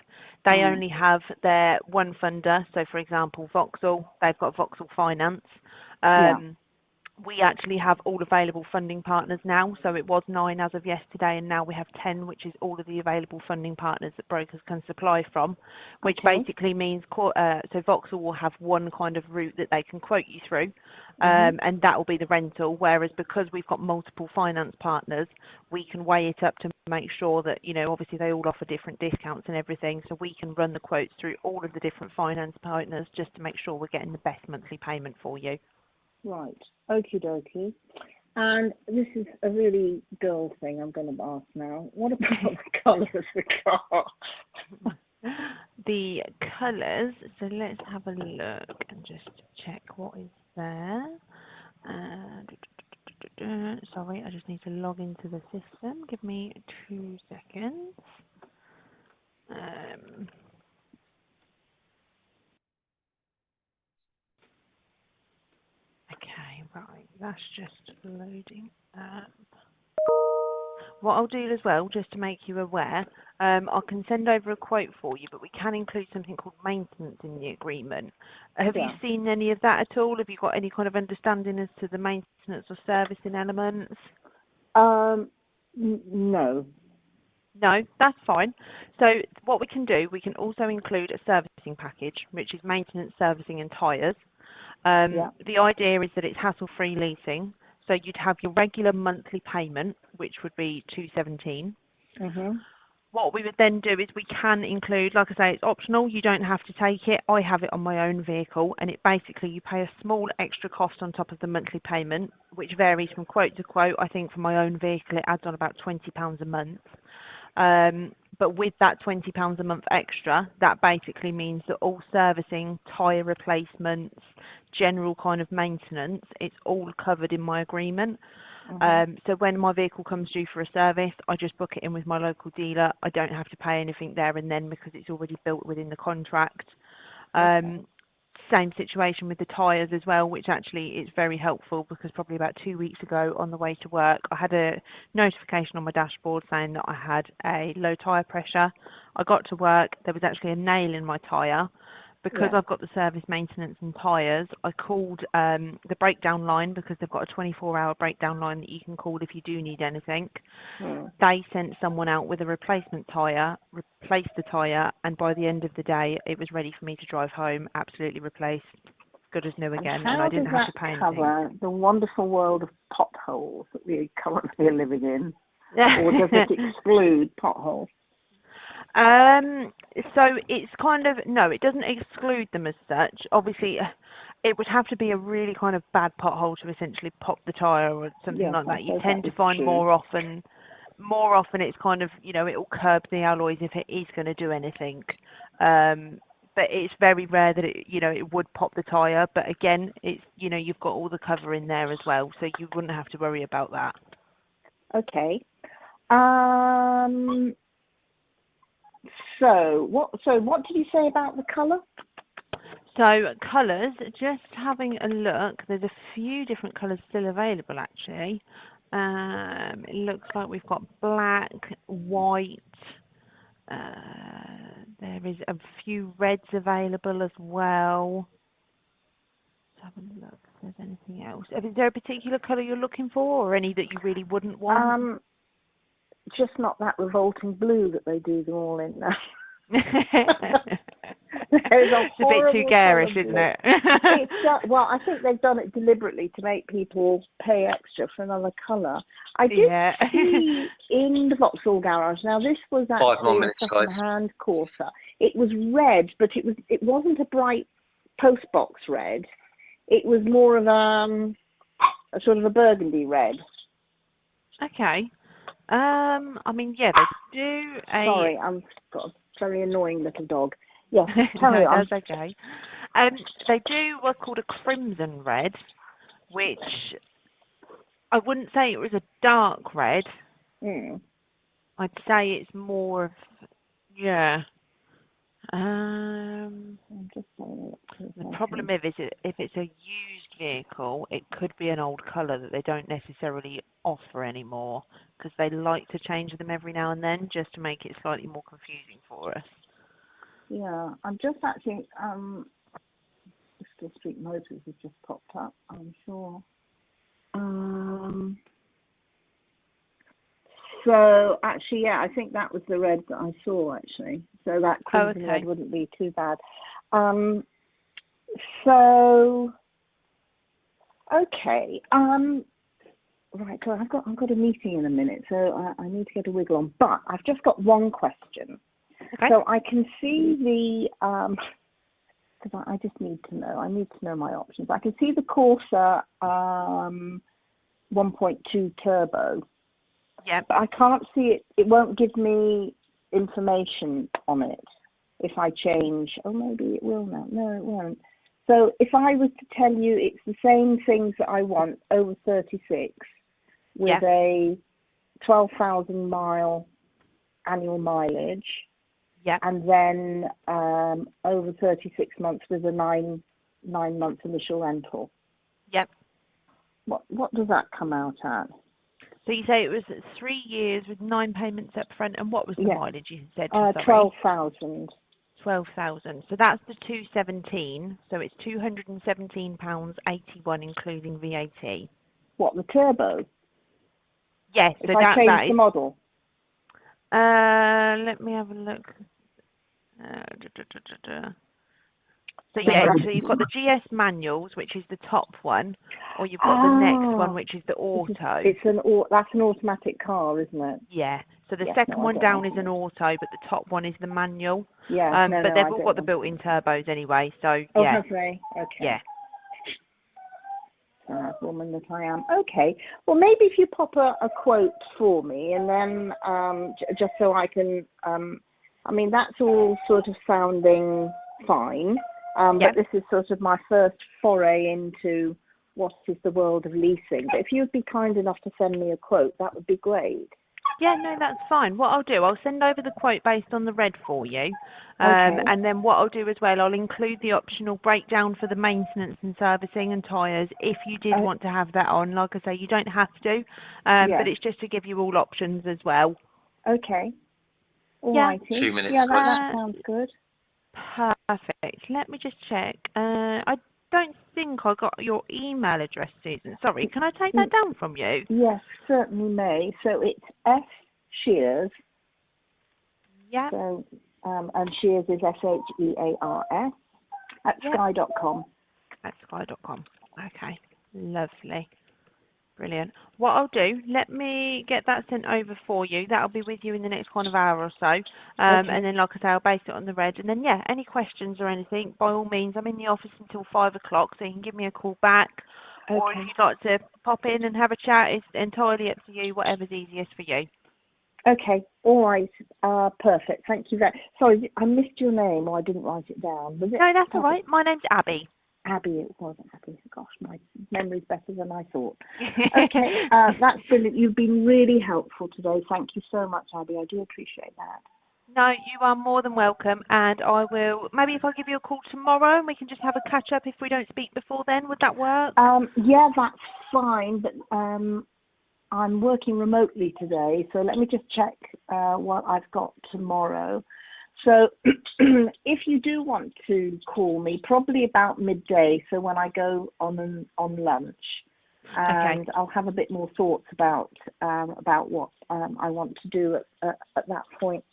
They only have their one funder. So for example, Vauxhall, they've got Vauxhall Finance. We actually have all available funding partners now. So it was 9 as of yesterday, and now we have 10, which is all of the available funding partners that brokers can supply from, which basically means, so Vauxhall will have one kind of route that they can quote you through, and that will be the rental, whereas because we've got multiple finance partners, we can weigh it up to make sure that, obviously they all offer different discounts and everything, so we can run the quotes through all of the different finance partners just to make sure we're getting the best monthly payment for you. Right. Okie dokie. And this is a really girl thing I'm going to ask now. What about the colour of the car? The colours, so let's have a look and just check what is there. Sorry, I just need to log into the system. Give me 2 seconds. Okay, right, that's just loading up. What I'll do as well, just to make you aware, I can send over a quote for you, but we can include something called maintenance in the agreement. Have you seen any of that at all? Have you got any kind of understanding as to the maintenance or servicing elements? No. No, that's fine. So what we can do, we can also include a servicing package, which is maintenance, servicing and tyres. The idea is that it's hassle-free leasing. So you'd have your regular monthly payment, which would be $217. What we would then do is we can include, like I say, it's optional. You don't have to take it. I have it on my own vehicle, and it basically, you pay a small extra cost on top of the monthly payment, which varies from quote to quote. I think for my own vehicle, it adds on about £20 a month. But with that £20 a month extra, that basically means that all servicing, tyre replacements, general kind of maintenance, it's all covered in my agreement. So when my vehicle comes due for a service, I just book it in with my local dealer. I don't have to pay anything there and then because it's already built within the contract. Same situation with the tyres as well, which actually is very helpful because probably about 2 weeks ago on the way to work, I had a notification on my dashboard saying that I had a low tyre pressure. I got to work, there was actually a nail in my tyre. Because I've got the service maintenance and tyres, I called the breakdown line because they've got a 24-hour breakdown line that you can call if you do need anything. They sent someone out with a replacement tyre, replaced the tyre, and by the end of the day, it was ready for me to drive home, absolutely replaced. good as new And again, and how I didn't does have that to pay anything. cover the wonderful world of potholes that we currently are living in? Or does it exclude potholes? So it's kind of, no, it doesn't exclude them as such. Obviously, it would have to be a really kind of bad pothole to essentially pop the tyre or something Yes, like I that. You suppose tend that to is find true. more often it's kind of, you know, it'll curb the alloys if it is going to do anything. But it's very rare that it, you know, it would pop the tyre. But again, it's, you know, you've got all the cover in there as well, so you wouldn't have to worry about that. Okay. So what did you say about the colour? So colours, just having a look, there's a few different colours still available actually. It looks like we've got black, white, there is a few reds available as well. Let's have a look if there's anything else. Is there a particular colour you're looking for, or any that you really wouldn't want? Just not that revolting blue that they do them all in now. It's a bit too garish, isn't it? Well, I think they've done it deliberately to make people pay extra for another colour. I did see in the Vauxhall garage. Now this was 5 more actually a minutes, guys. second-hand Corsa. It was red, but it wasn't a bright postbox red. It was more of a sort of a burgundy red. Okay. I mean, yeah, they do a... Sorry, I've got a very annoying little dog. Yes, carry on. That's okay. They do what's called a crimson red, which I wouldn't say it was a dark red. I'd say it's more of, yeah. The problem is if it's a used vehicle, it could be an old colour that they don't necessarily offer anymore, because they like to change them every now and then just to make it slightly more confusing for us. Yeah, I'm just actually, Bristol Street Motors has just popped up, I'm sure. So actually, yeah, I think that was the red that I saw actually. So that crimson red wouldn't be too bad. So okay, right. So I've got a meeting in a minute, so I need to get a wiggle on. But I've just got one question. Okay. So I can see the because I just need to know. I need to know my options. I can see the Corsa 1.2 turbo. Yeah. But I can't see it. It won't give me information on it if I change. Oh, maybe it will now. No, it won't. So if I was to tell you it's the same things that I want over 36 with a 12,000 mile annual mileage, and then over 36 months with a nine month initial rental. Yep. What does that come out at? So you say it was 3 years with 9 payments up front, and what was the mileage you said? 12,000. 12,000. So that's the 217. So it's £217.81 including VAT. What, the turbo? Yes. If I change the model. Let me have a look. So yeah, so you've got the GS manuals, which is the top one, or you've got the next one, which is the auto. That's an automatic car, isn't it? Yeah. So the second one down is an auto, but the top one is the manual. Yeah. But they've all got the built-in turbos anyway. So yeah. Oh, have they? Okay. Yeah. Woman that I am. Okay. Well, maybe if you pop a quote for me, and then just so I can. I mean, that's all sort of sounding fine. But this is sort of my first foray into what is the world of leasing. But if you'd be kind enough to send me a quote, that would be great. Yeah, no, that's fine. What I'll do, I'll send over the quote based on the red for you. Okay. And then what I'll do as well, I'll include the optional breakdown for the maintenance and servicing and tyres if you did want to have that on. Like I say, you don't have to, but it's just to give you all options as well. Okay. All righty. 2 minutes, yeah, guys. that sounds good. Perfect. Let me just check. I don't think I got your email address, Susan. Sorry, can I take that down from you? Yes, certainly may. So it's S Shears. Yeah. So and Shears is SHEARS at sky.com. sky.com. Okay, lovely. Brilliant. What I'll do, let me get that sent over for you. That'll be with you in the next kind of hour or so. And then, like I say, I'll base it on the red. And then, yeah, any questions or anything, by all means, I'm in the office until 5 o'clock, so you can give me a call back. Or if you'd like to pop in and have a chat, it's entirely up to you, whatever's easiest for you. Okay, all right, perfect. Thank you sorry, I missed your name, or I didn't write it down. Was it? No, that's all right. My name's Abby. Abby, it wasn't Abby. Gosh, my memory's better than I thought. Okay, that's brilliant. You've been really helpful today. Thank you so much, Abby. I do appreciate that. No, you are more than welcome, and I will, maybe if I give you a call tomorrow and we can just have a catch up if we don't speak before then, would that work? Yeah, that's fine, but I'm working remotely today, so let me just check what I've got tomorrow. So if you do want to call me, probably about midday, so when I go on lunch, and Okay. I'll have a bit more thoughts about what I want to do at that point.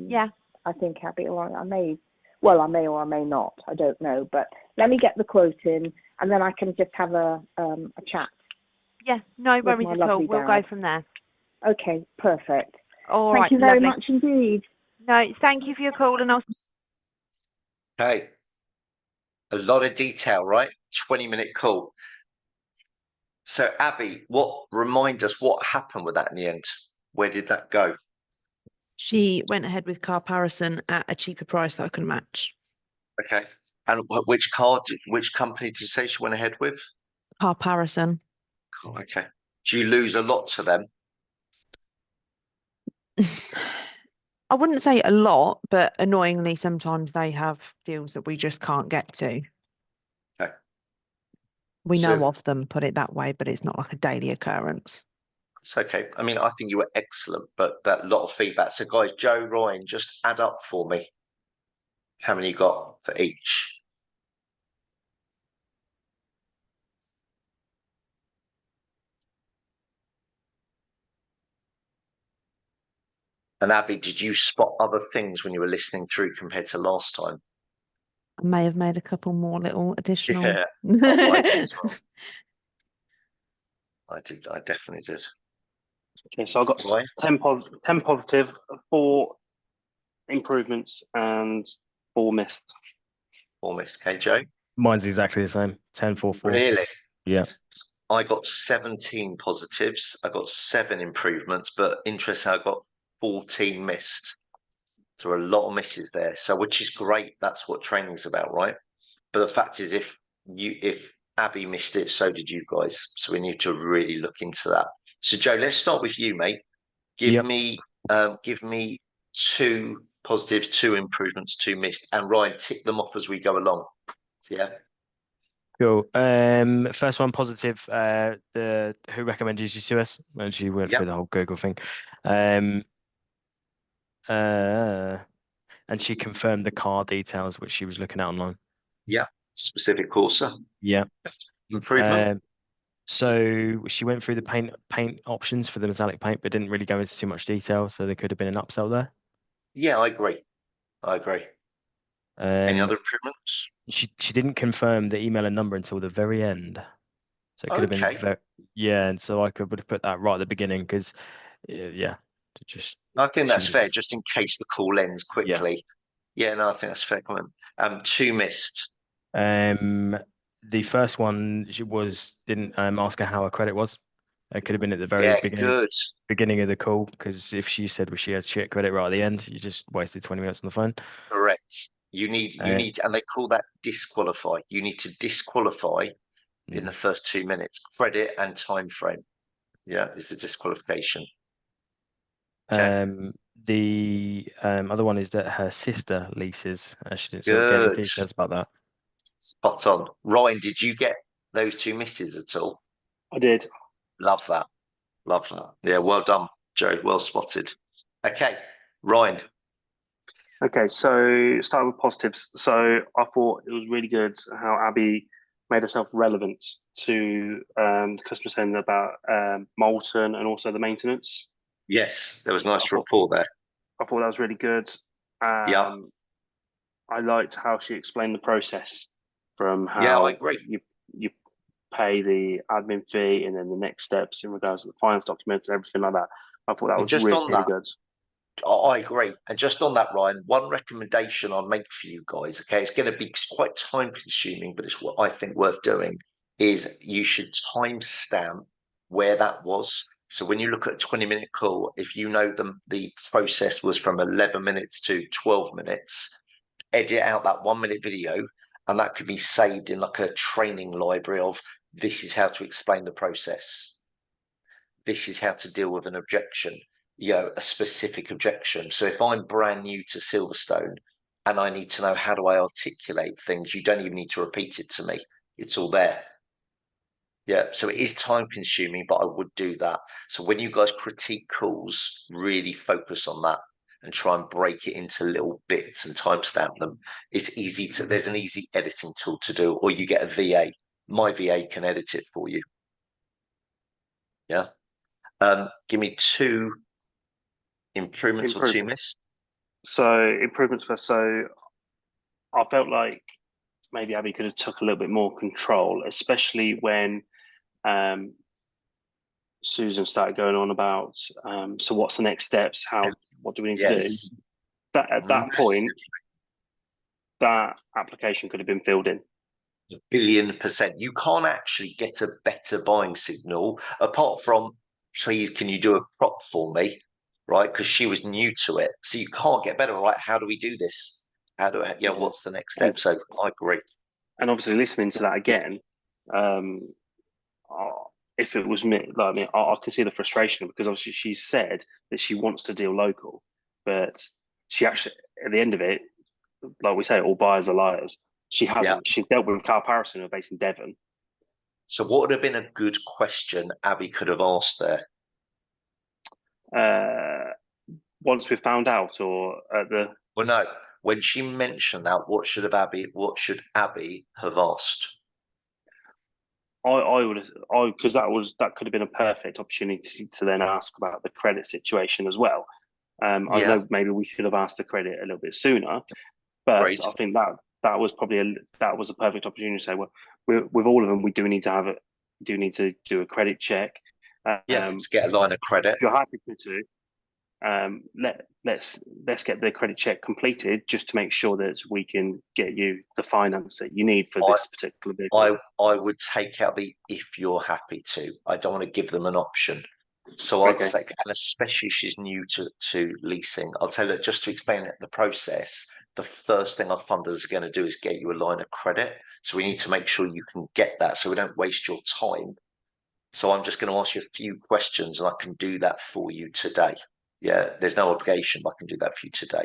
Yeah. I think, Abby, or I may or I may not. I don't know, but let me get the quote in, and then I can just have a chat. Yeah, no worries my at all. lovely We'll dad. go from there. Okay, perfect. All Thank right, you very lovely. much indeed. No, thank you for your call, and I'll. Okay. A lot of detail, right? 20-minute call. So, Abby, remind us what happened with that in the end? Where did that go? She went ahead with car Parison at a cheaper price that I couldn't match. Okay. And which company did you say she went ahead with? Car Parison. Oh, okay. Do you lose a lot to them? I wouldn't say a lot, but annoyingly, sometimes they have deals that we just can't get to. Okay. We So- know of them, put it that way, but it's not like a daily occurrence. It's okay. I mean, I think you were excellent, but that lot of feedback. So, guys, Joe, Ryan, just add up for me. How many you got for each? And Abby, did you spot other things when you were listening through compared to last time? I may have made a couple more little additional. Yeah. Oh, I did as well. I definitely did. Okay, so I got Ryan? 10 positive, 4 improvements, and 4 missed. Almost. Okay, Joe? Mine's exactly the same. 10, 4, 4. Really? Yeah. I got 17 positives. I got 7 improvements, but interesting, I got 14 missed. So a lot of misses there. So which is great. That's what training's about, right? But the fact is, if Abby missed it, so did you guys. So we need to really look into that. So Joe, let's start with you, mate. Give me 2 positives, 2 improvements, 2 missed, and Ryan, tick them off as we go along. Yeah. Cool. First one positive. The who recommended you to us? And she went through the whole Google thing. And she confirmed the car details which she was looking at online. Yeah. Specific Corsa. Yeah. Improvement. So she went through the paint options for the metallic paint, but didn't really go into too much detail. So there could have been an upsell there. Yeah, I agree. Any other improvements? She didn't confirm the email and number until the very end. So it could have been and so I would have put that right at the beginning because I think that's fair, just in case the call ends quickly. Yeah, no, I think that's a fair comment. 2 missed. The first one didn't ask her how her credit was. It could have been at the very beginning of the call, because if she said she had shit credit right at the end, you just wasted 20 minutes on the phone. Correct. You need, and they call that disqualify. You need to disqualify in the first 2 minutes. Credit and time frame. Yeah, is the disqualification. Okay. The other one is that her sister leases. She didn't sort of get any details about that. Spot on. Ryan, did you get those 2 misses at all? I did. Love that. Yeah, well done, Joe. Well spotted. Okay, Ryan. Okay, so starting with positives. So I thought it was really good how Abby made herself relevant to the customer saying about Molten and also the maintenance. Yes, there was a nice rapport there. I thought that was really good. I liked how she explained the process from Yeah, I how agree. you pay the admin fee and then the next steps in regards to the finance documents and everything like that. I thought that And was just really, on really that, good. I agree. And just on that, Ryan, one recommendation I'll make for you guys, okay, it's going to be quite time consuming, but it's what I think worth doing, is you should timestamp where that was. So when you look at a 20-minute call, if you know the process was from 11 minutes to 12 minutes, edit out that 1 minute video, and that could be saved in like a training library of this is how to explain the process. This is how to deal with an objection, a specific objection. So if I'm brand new to Silverstone and I need to know how do I articulate things, you don't even need to repeat it to me. It's all there. Yeah, so it is time consuming, but I would do that. So when you guys critique calls, really focus on that and try and break it into little bits and timestamp them. It's easy to, there's an easy editing tool to do, or you get a VA. My VA can edit it for you. Yeah. Give me 2 improvements or 2 missed. So improvements first. So I felt like maybe Abby could have took a little bit more control, especially when Susan started going on about so what's the next steps? What do we need to do? That at that point, that application could have been filled in. 1,000,000,000%. You can't actually get a better buying signal apart from, please, can you do a prop for me? Right? Because she was new to it. So you can't get better. Right? How do we do this? How do what's the next step? So I agree. And obviously listening to that again, if it was me, like me, I can see the frustration because obviously she said that she wants to deal local, but she actually, at the end of it, like we say, all buyers are liars. She hasn't. She's dealt with Carl Parison, who are based in Devon. So what would have been a good question Abby could have asked there? Once we've found out, or at the Well, no. When she mentioned that, what should Abby have asked? I would, because that could have been a perfect opportunity to then ask about the credit situation as well. I know maybe we should have asked the credit a little bit sooner, but Great. I think that was probably that was a perfect opportunity to say, well, with all of them, we do need to do a credit check. Let's get a line of credit. If you're happy to, let's get the credit check completed just to make sure that we can get you the finance that you need for this particular vehicle. I would take out the if you're happy to. I don't want to give them an option. So I'd say, and especially she's new to leasing, I'll say that just to explain the process, the first thing our funders are going to do is get you a line of credit. So we need to make sure you can get that so we don't waste your time. So I'm just going to ask you a few questions and I can do that for you today. Yeah, there's no obligation. I can do that for you today.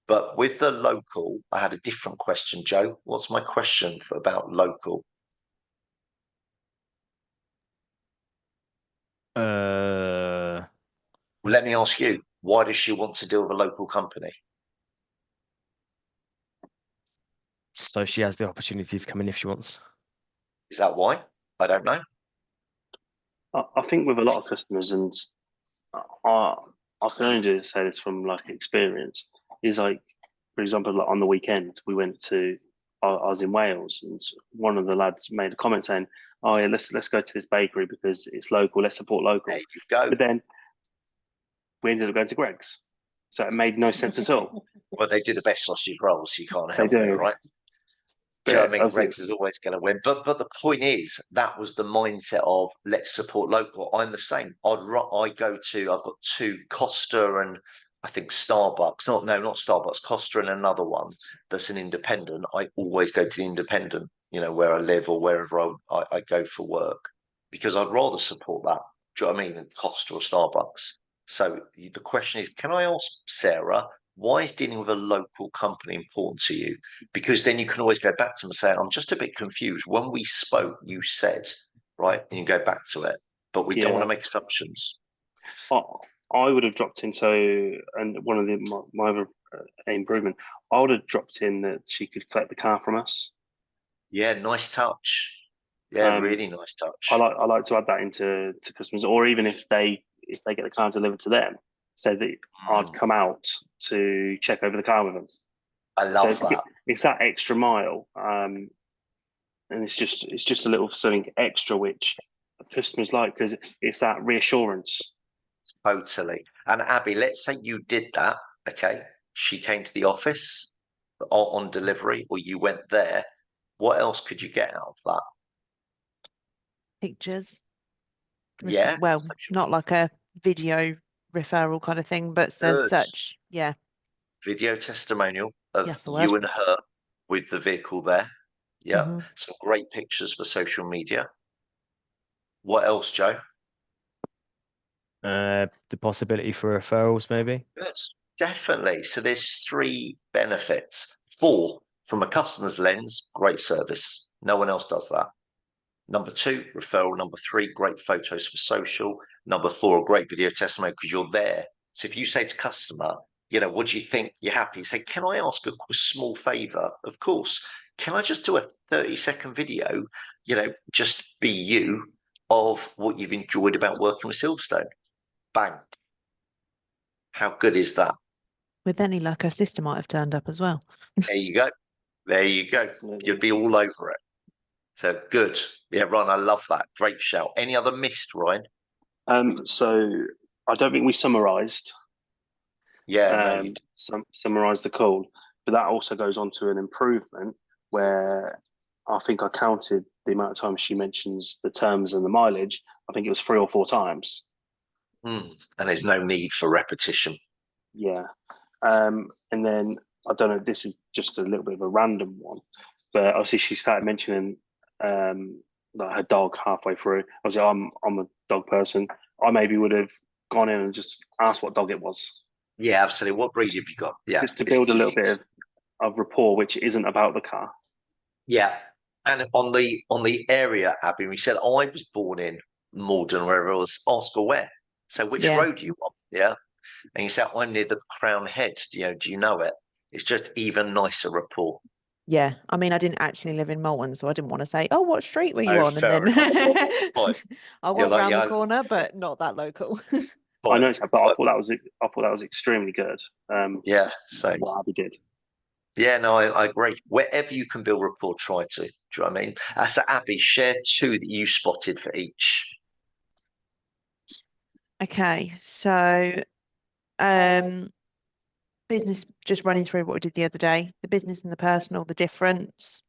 But with the local, I had a different question, Joe. What's my question about local? Well, let me ask you, why does she want to deal with a local company? So she has the opportunity to come in if she wants. Is that why? I don't know. I think with a lot of customers, and I can only say this from like experience, is like, for example, like on the weekend we went to, I was in Wales, and one of the lads made a comment saying, "Oh yeah, let's go to this bakery because it's local. Let's support local." There you go. But then we ended up going to Greg's, so it made no sense at all. Well, they do the best sausage rolls. You can't They help do. it, right? Do you know what I mean? Greg's is always going to win. But the point is, that was the mindset of let's support local. I'm the same. I've got 2, Costa and I think Starbucks. Not Starbucks, Costa and another one that's an independent. I always go to the independent, where I live or wherever I go for work, because I'd rather support that. Do you know what I mean? Than Costa or Starbucks. So the question is, can I ask Sarah, why is dealing with a local company important to you? Because then you can always go back to them and say, I'm just a bit confused. When we spoke, you said, right? And you go back to it. But we don't want to make assumptions. I would have dropped in, and one of my other improvement, I would have dropped in that she could collect the car from us. Yeah, nice touch. Yeah, really nice touch. I like to add that into customers, or even if they get the car delivered to them, so that I'd come out to check over the car with them. I love that. It's that extra mile. and it's just a little something extra which customers like because it's that reassurance. Totally. And Abby, let's say you did that. Okay, she came to the office on delivery, or you went there. What else could you get out of that? Pictures. Yeah, Well, not like a video referral kind of thing, but as good. such, yeah. Video testimonial of Yes, the you word. and her with the vehicle there. Yeah, Mhm. some great pictures for social media. What else, Joe? The possibility for referrals, maybe. Good, definitely. So there's 3 benefits. 4, from a customer's lens, great service. No one else does that. Number 2, referral. Number 3, great photos for social. Number 4, a great video testimony because you're there. So if you say to customer, what do you think? You're happy. Say, can I ask a small favor? Of course. Can I just do a 30-second video, just be you of what you've enjoyed about working with Silverstone? Bang. How good is that? With any luck, her sister might have turned up as well. There you go. There you go. You'd be all over it. So good. Yeah, Ryan, I love that. Great shout. Any other missed, Ryan? So I don't think we summarised. Yeah, no, you Summarise the call, but that also goes on to an improvement where I think I counted the amount of times she mentions the terms and the mileage. I think it was 3 or 4 times. And there's no need for repetition. Yeah. And then I don't know, this is just a little bit of a random one, but obviously she started mentioning like her dog halfway through. Obviously I'm a dog person. I maybe would have gone in and just asked what dog it was. Yeah, absolutely. What breed have you got? Yeah, Just to it's build a little easy bit of rapport, which isn't about the car. Yeah, and on the area, Abby, we said I was born in Malden, wherever it was. Ask her where. So which Yeah. road you on? Yeah, and you said I'm near the Crown Head. Do you know it? It's just even nicer rapport. Yeah, I mean, I didn't actually live in Malton, so I didn't want to say, "Oh, what street were you Oh, on?" And fair then enough. Fine. I You're was like, round the yeah, corner, but not that local. I fine, noticed that, but fine. I thought that was extremely good. Yeah, so What Abby did. yeah, no, I agree. Wherever you can build rapport, try to. Do you know what I mean? So Abby, share 2 that you spotted for each. Okay, so business, just running through what we did the other day, the business and the personal, the difference.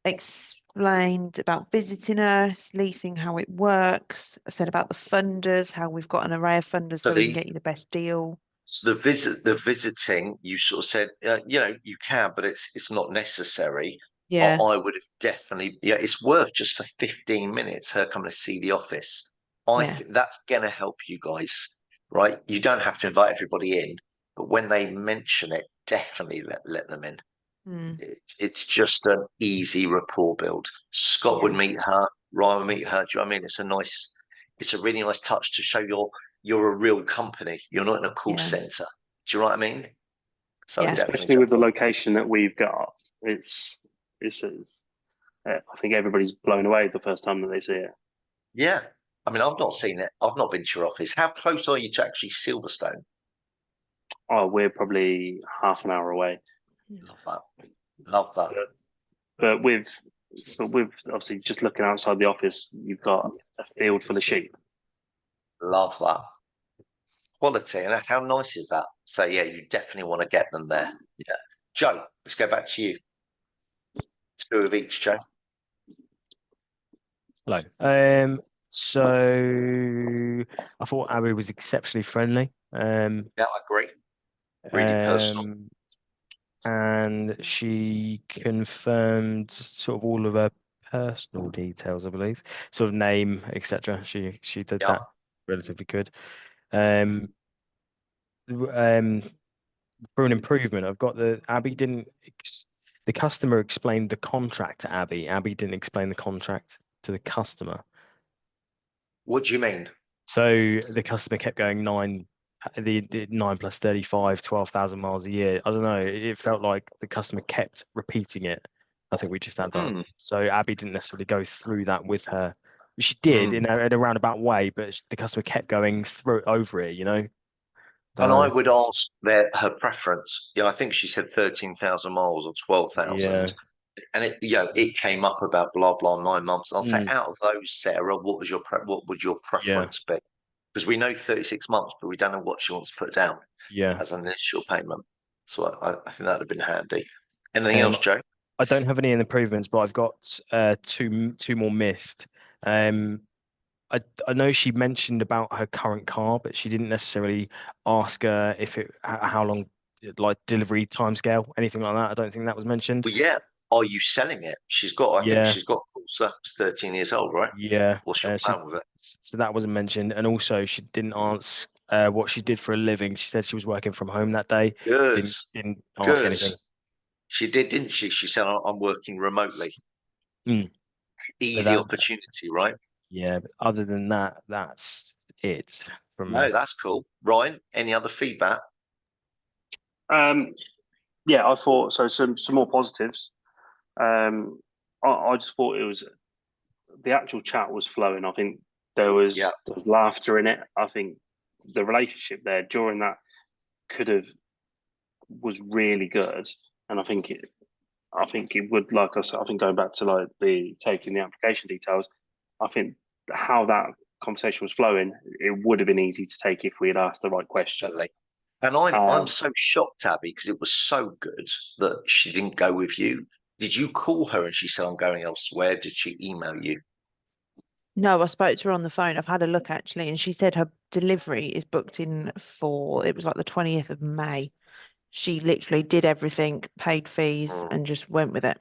Explained about visiting us, leasing, how it works. I said about the funders, how we've got an array of funders So so we can get you the best deal. So the visiting, you sort of said, you can, but it's not necessary. Yeah, I would have definitely, it's worth just for 15 minutes her coming to see the office. I yeah, think that's going to help you guys, right? You don't have to invite everybody in, but when they mention it, definitely let them in. It's just an easy rapport build. Scott would yeah, meet her, Ryan would meet her. Do you know what I mean? It's a really nice touch to show you're a real company. You're not in a call yeah, center. Do you know what I mean? So yeah. definitely Especially with jump the on. location that we've got. I think everybody's blown away the first time that they see it. Yeah. I mean, I've not seen it. I've not been to your office. How close are you to actually Silverstone? Oh, we're probably half an hour away. Love that. Love that. But with obviously just looking outside the office, you've got a field full of sheep. Love that. Quality. And how nice is that? So yeah, you definitely want to get them there. Yeah. Joe, let's go back to you. 2 of each, Joe. Hello. So I thought Abby was exceptionally friendly. Yeah, I agree. Really personal. And she confirmed sort of all of her personal details, I believe, sort of name, etc. She did Yeah. that relatively good. Um, for an improvement, I've got Abby didn't. The customer explained the contract to Abby. Abby didn't explain the contract to the customer. What do you mean? So the customer kept going the 9 plus 35, 12,000 miles a year. I don't know. It felt like the customer kept repeating it. I think we just had that. So Abby didn't necessarily go through that with her. She did in a roundabout way, but the customer kept going through over it, And I would ask her preference. I think she said 13,000 miles or 12,000. Yeah. And it came up about blah blah 9 months. I'll say Mm. out of those, Sarah, what would your preference be? Because we know 36 months, but we don't know what she wants to put down Yeah. as an initial payment. So I think that would have been handy. Anything else, Joe? I don't have any improvements, but I've got two more missed. I know she mentioned about her current car, but she didn't necessarily ask her how long, like delivery timescale, anything like that. I don't think that was mentioned. Well, yeah. Are you selling it? I think Yeah. she's got Corsa, 13 years old, right? Yeah. What's your plan with it? So that wasn't mentioned, and also she didn't ask what she did for a living. She said she was working from home that day. Good. Didn't ask Good. anything. She did, didn't she? She said, I'm working remotely. Easy opportunity, right? Yeah, but other than that, that's it from No, me. that's cool. Ryan, any other feedback? Yeah, I thought so. Some more positives. I just thought it was the actual chat was flowing. I think there was laughter in it. I think the relationship there during that was really good, and I think it would, like I said, I think going back to like the taking the application details, I think how that conversation was flowing, it would have been easy to take if we had asked the right question. Definitely. And I'm so shocked, Abby, because it was so good that she didn't go with you. Did you call her and she said, I'm going elsewhere? Did she email you? No, I spoke to her on the phone. I've had a look actually, and she said her delivery is booked in for, it was like the 20th of May. She literally did everything, paid fees, and just went with it.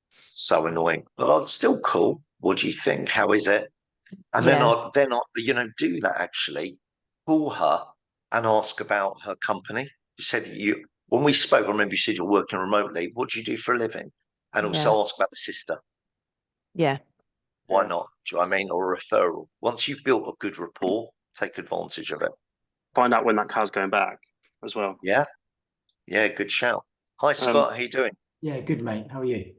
So annoying, but it's still cool. What do you think? How is it? And then I do that actually. Call her and ask about her company. You said when we spoke, I remember you said you're working remotely. What do you do for a living? And also ask about the sister. Yeah. Why not? Do you know what I mean? Or a referral. Once you've built a good rapport, take advantage of it. Find out when that car's going back as well. Yeah. Yeah, good shout. Hi, Scott. How you doing? Yeah, good, mate. How are you?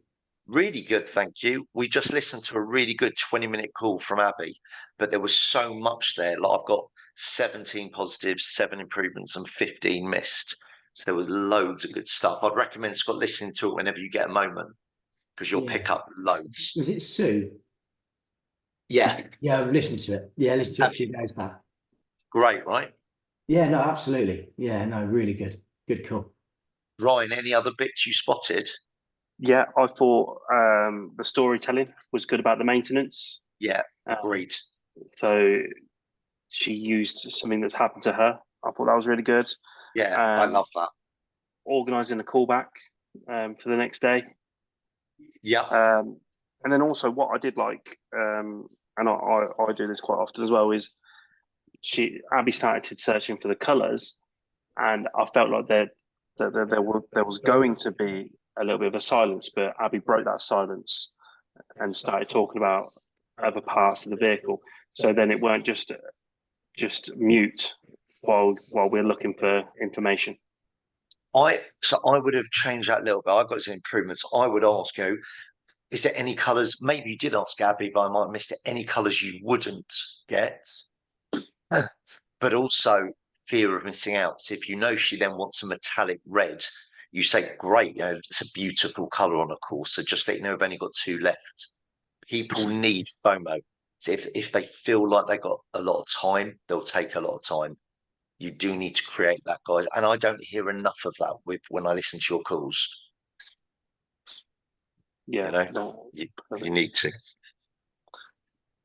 Really good, thank you. We just listened to a really good 20-minute call from Abby, but there was so much there. Like I've got 17 positives, 7 improvements, and 15 missed. So there was loads of good stuff. I'd recommend Scott listening to it whenever you get a moment because you'll pick up loads. Was it Sue? Yeah. Yeah, I've listened to it. Yeah, I listened to it a few days back. Great, right? Yeah, no, absolutely. Yeah, no, really good. Good call. Ryan, any other bits you spotted? Yeah, I thought the storytelling was good about the maintenance. Yeah, agreed. So she used something that's happened to her. I thought that was really good. Yeah, I love that. Organising a callback for the next day. Yeah. And then also what I did like, and I do this quite often as well, is Abby started searching for the colours, and I felt like there was going to be a little bit of a silence, but Abby broke that silence and started talking about other parts of the vehicle. So then it weren't just mute while we're looking for information. I would have changed that a little bit. I've got some improvements. I would ask you, is there any colours? Maybe you did ask Abby, but I might have missed it. Any colours you wouldn't get, but also fear of missing out. So if you know she then wants a metallic red, you say, great, it's a beautiful colour on a course. So just let you know we've only got 2 left. People need FOMO. So if they feel like they got a lot of time, they'll take a lot of time. You do need to create that, guys. And I don't hear enough of that when I listen to your calls. Yeah, you need to.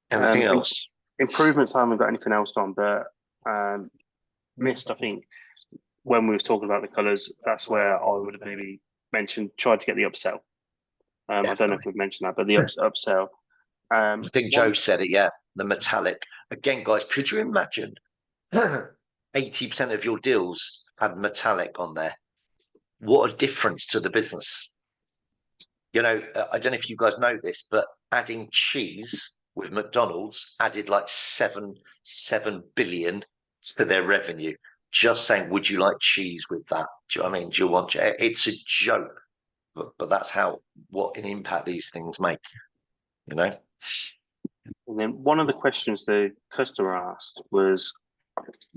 Anything else? Improvements, I haven't got anything else on, but missed, I think, when we was talking about the colours, that's where I would have maybe tried to get the upsell. I don't know if we've mentioned that, but the upsell. I think Joe said it, yeah. The metallic. Again, guys, could you imagine 80% of your deals had metallic on there? What a difference to the business. I don't know if you guys know this, but adding cheese with McDonald's added like 7 billion to their revenue. Just saying, would you like cheese with that? Do you know what I mean? Do you want it's a joke, but that's what an impact these things make, And then one of the questions the customer asked was,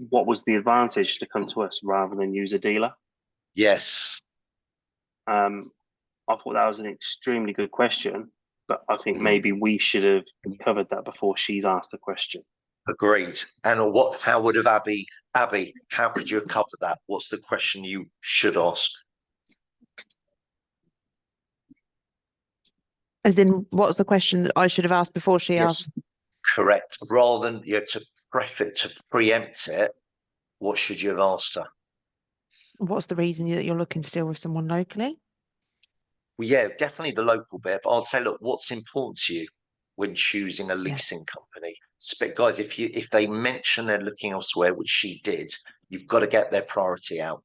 what was the advantage to come to us rather than use a dealer? Yes. I thought that was an extremely good question, but I think Mhm. maybe we should have covered that before she's asked the question. Agreed. And how would have Abby, how could you have covered that? What's the question you should ask? As in, what's the question that I should have asked before she Yes. asked? Correct. Rather than to preempt it, what should you have asked her? What's the reason that you're looking to deal with someone locally? Well, yeah, definitely the local bit. But I'd say, look, what's important to you when choosing a leasing company? Guys, if they mention they're looking elsewhere, which she did, you've got to get their priority out.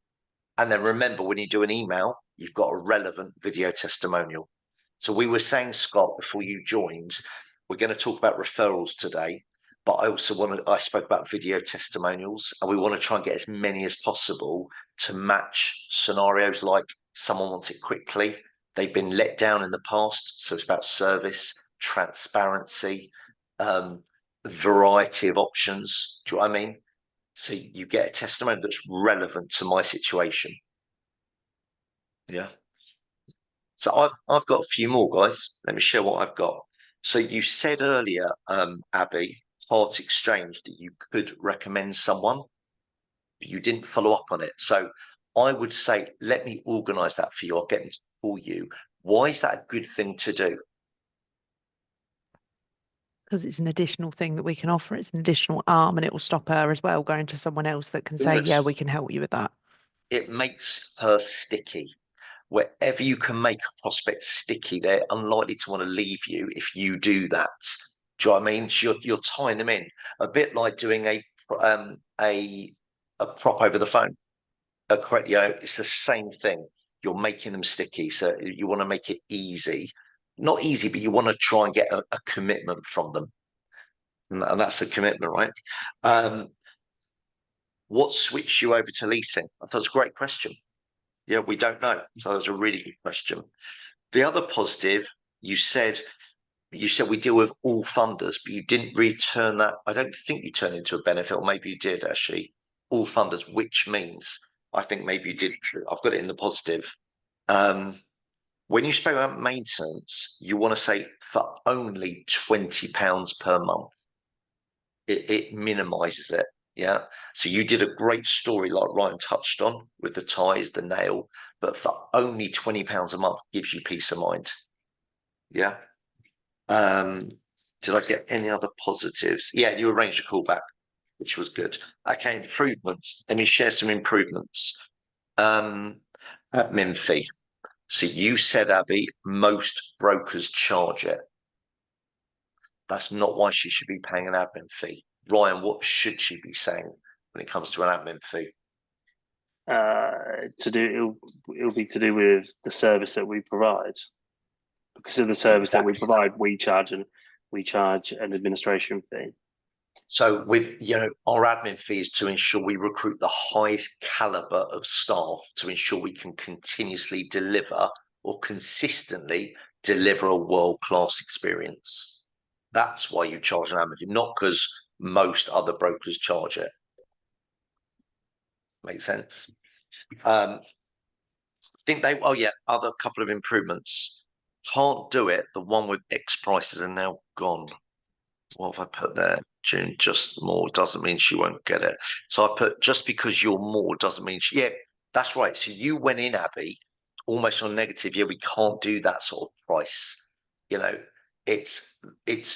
And then remember, when you do an email, you've got a relevant video testimonial. So we were saying, Scott, before you joined, we're going to talk about referrals today, but I spoke about video testimonials, and we want to try and get as many as possible to match scenarios like someone wants it quickly, they've been let down in the past. So it's about service, transparency, variety of options. Do you know what I mean? So you get a testimony that's relevant to my situation. Yeah. So I've got a few more, guys. Let me share what I've got. So you said earlier, Abby, Heart Exchange, that you could recommend someone, but you didn't follow up on it. So I would say, let me organise that for you. I'll get them to call you. Why is that a good thing to do? Because it's an additional thing that we can offer. It's an additional arm, and it will stop her as well going to someone else that can say, Good. yeah, we can help you with that. It makes her sticky. Wherever you can make a prospect sticky, they're unlikely to want to leave you if you do that. Do you know what I mean? So you're tying them in, a bit like doing a prop over the phone. Correct, it's the same thing. You're making them sticky, so you want to make it easy. Not easy, but you want to try and get a commitment from them, and that's a commitment, right? What switched you over to leasing? I thought it was a great question. Yeah, we don't know. So that's a really good question. The other positive, you said we deal with all funders, but you didn't really turn that. I don't think you turned into a benefit, or maybe you did actually. All funders, which means I think maybe you did. I've got it in the positive. When you spoke about maintenance, you want to say for only £20 per month. It minimises it. Yeah. So you did a great story like Ryan touched on with the ties, the nail, but for only £20 a month gives you peace of mind. Yeah. Did I get any other positives? Yeah, you arranged a callback, which was good. Okay, improvements. Let me share some improvements. Admin fee. So you said, Abby, most brokers charge it. That's not why she should be paying an admin fee. Ryan, what should she be saying when it comes to an admin fee? It'll be to do with the service that we provide. Because of the service that we provide, we charge an administration fee. So with our admin fee is to ensure we recruit the highest caliber of staff to ensure we can continuously deliver or consistently deliver a world-class experience. That's why you charge an admin fee, not because most other brokers charge it. Makes sense. Other couple of improvements. Can't do it. The one with X prices are now gone. What have I put there? June, just more doesn't mean she won't get it. So I put just because you're more doesn't mean yeah, that's right. So you went in, Abby, almost on negative. Yeah, we can't do that sort of price. It's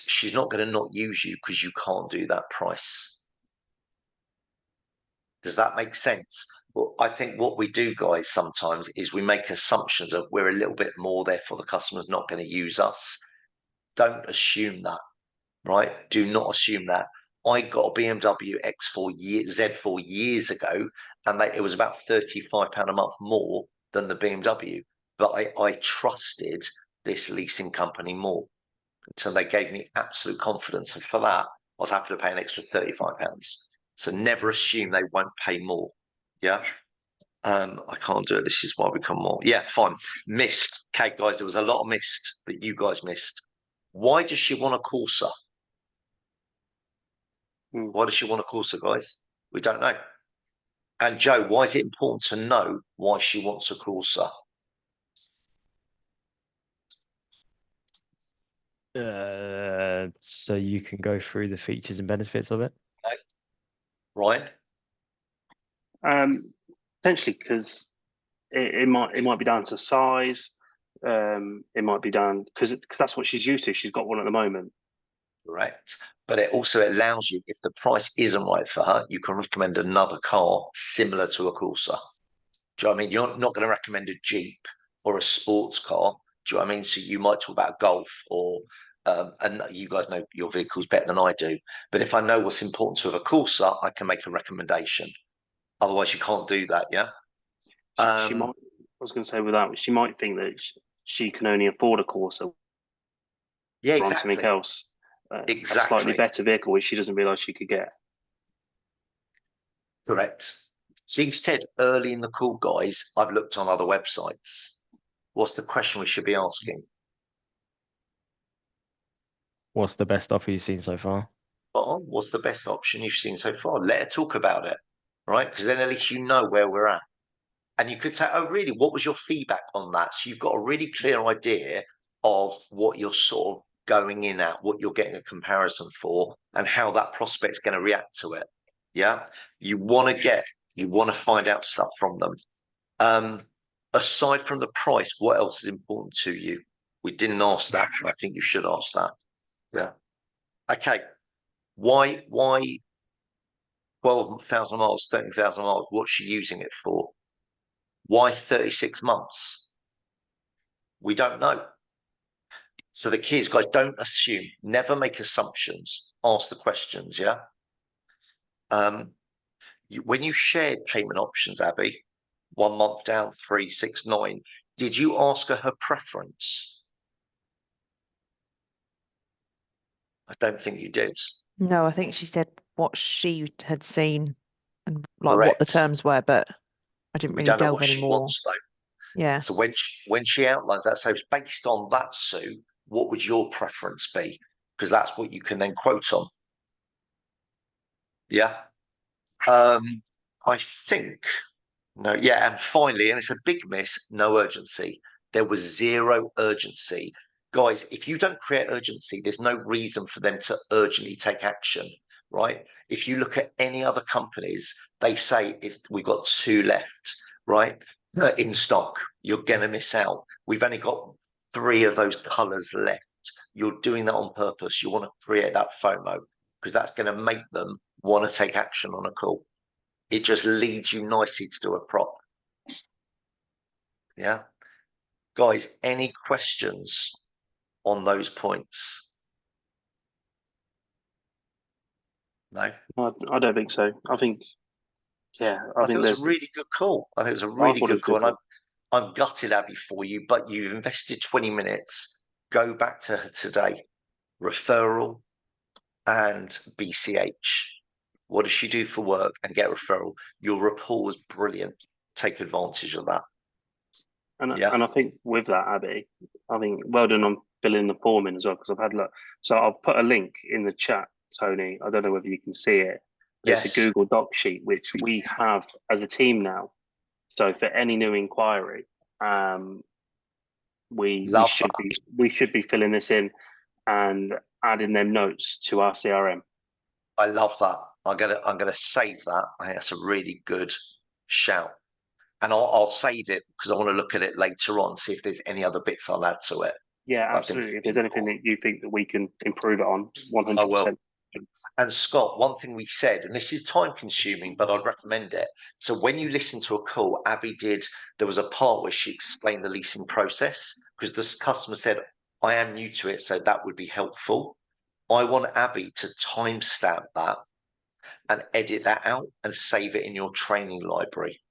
she's not going to not use you because you can't do that price. Does that make sense? Well, I think what we do, guys, sometimes is we make assumptions of we're a little bit more, therefore the customer's not going to use us. Don't assume that, right? Do not assume that. I got a BMW Z4 years ago, and it was about £35 a month more than the BMW. But I trusted this leasing company more until they gave me absolute confidence. And for that, I was happy to pay an extra £35. So never assume they won't pay more. Yeah. I can't do it. This is why we come more. Yeah, fine. Missed. Okay, guys, there was a lot of missed that you guys missed. Why does she want a Corsa? Why does she want a Corsa, guys? We don't know. And Joe, why is it important to know why she wants a Corsa? So you can go through the features and benefits of it. Ryan? Potentially, because it might be down to size. It might be down because that's what she's used to. She's got one at the moment. Correct. But it also allows you, if the price isn't right for her, you can recommend another car similar to a Corsa. Do you know what I mean? You're not going to recommend a Jeep or a sports car. Do you know what I mean? So you might talk about Golf or, and you guys know your vehicles better than I do. But if I know what's important to a Corsa, I can make a recommendation. Otherwise, you can't do that. Yeah. She might. I was going to say with that, she might think that she can only afford a Corsa Yeah, or on something exactly. else, a slightly Exactly. better vehicle, which she doesn't realise she could get. Correct. She said early in the call, guys, I've looked on other websites. What's the question we should be asking? What's the best offer you've seen so far? What's the best option you've seen so far? Let her talk about it, right? Because then at least you know where we're at. And you could say, oh, really? What was your feedback on that? So you've got a really clear idea of what you're sort of going in at, what you're getting a comparison for, and how that prospect's going to react to it. Yeah. You want to find out stuff from them. Aside from the price, what else is important to you? We didn't ask that. I think you should ask that. Yeah. Okay. Why 12,000 miles, 13,000 miles? What's she using it for? Why 36 months? We don't know. So the key is, guys, don't assume, never make assumptions, ask the questions. Yeah. When you shared payment options, Abby, 1 month down, 3, 6, 9, did you ask her preference? I don't think you did. No, I think she said what she had seen and like what the Correct. terms were, but I didn't We really don't know delve what any she more. wants, though. Yeah. So when she outlines that, so based on that, Sue, what would your preference be? Because that's what you can then quote on. Yeah. I think no, yeah, and finally, and it's a big miss, no urgency. There was zero urgency. Guys, if you don't create urgency, there's no reason for them to urgently take action, right? If you look at any other companies, they say we've got 2 left, right? In stock. You're gonna miss out. We've only got 3 of those colors left. You're doing that on purpose. You want to create that FOMO because that's going to make them want to take action on a call. It just leads you nicely to do a prop. Yeah. Guys, any questions on those points? No? I don't think so. I think, yeah, I think it was there's a really good call. I think it was a I really thought it was good call. good. And I'm gutted, Abby, for you, but you've invested 20 minutes. Go back to her today. Referral and BCH. What does she do for work? And get referral. Your rapport was brilliant. Take advantage of that. And Yeah. and I think with that, Abby, I think well done on filling the form in as well, because I've had look. So I'll put a link in the chat, Tony. I don't know whether you can see it. It's a Yes. Google Doc sheet which we have as a team now. So for any new inquiry, we Love should be filling this in and adding them notes to our CRM. I love that. I'm gonna save that. I think that's a really good shout. And I'll save it because I want to look at it later on, see if there's any other bits I'll add to it. Yeah, I think absolutely. If there's anything that you think that we can improve it on, 100%. And Scott, one thing we said, and this is time consuming, but I'd recommend it. So when you listen to a call, Abby there was a part where she explained the leasing process because the customer said, I am new to it, so that would be helpful. I want Abby to timestamp that and edit that out and save it in your training library.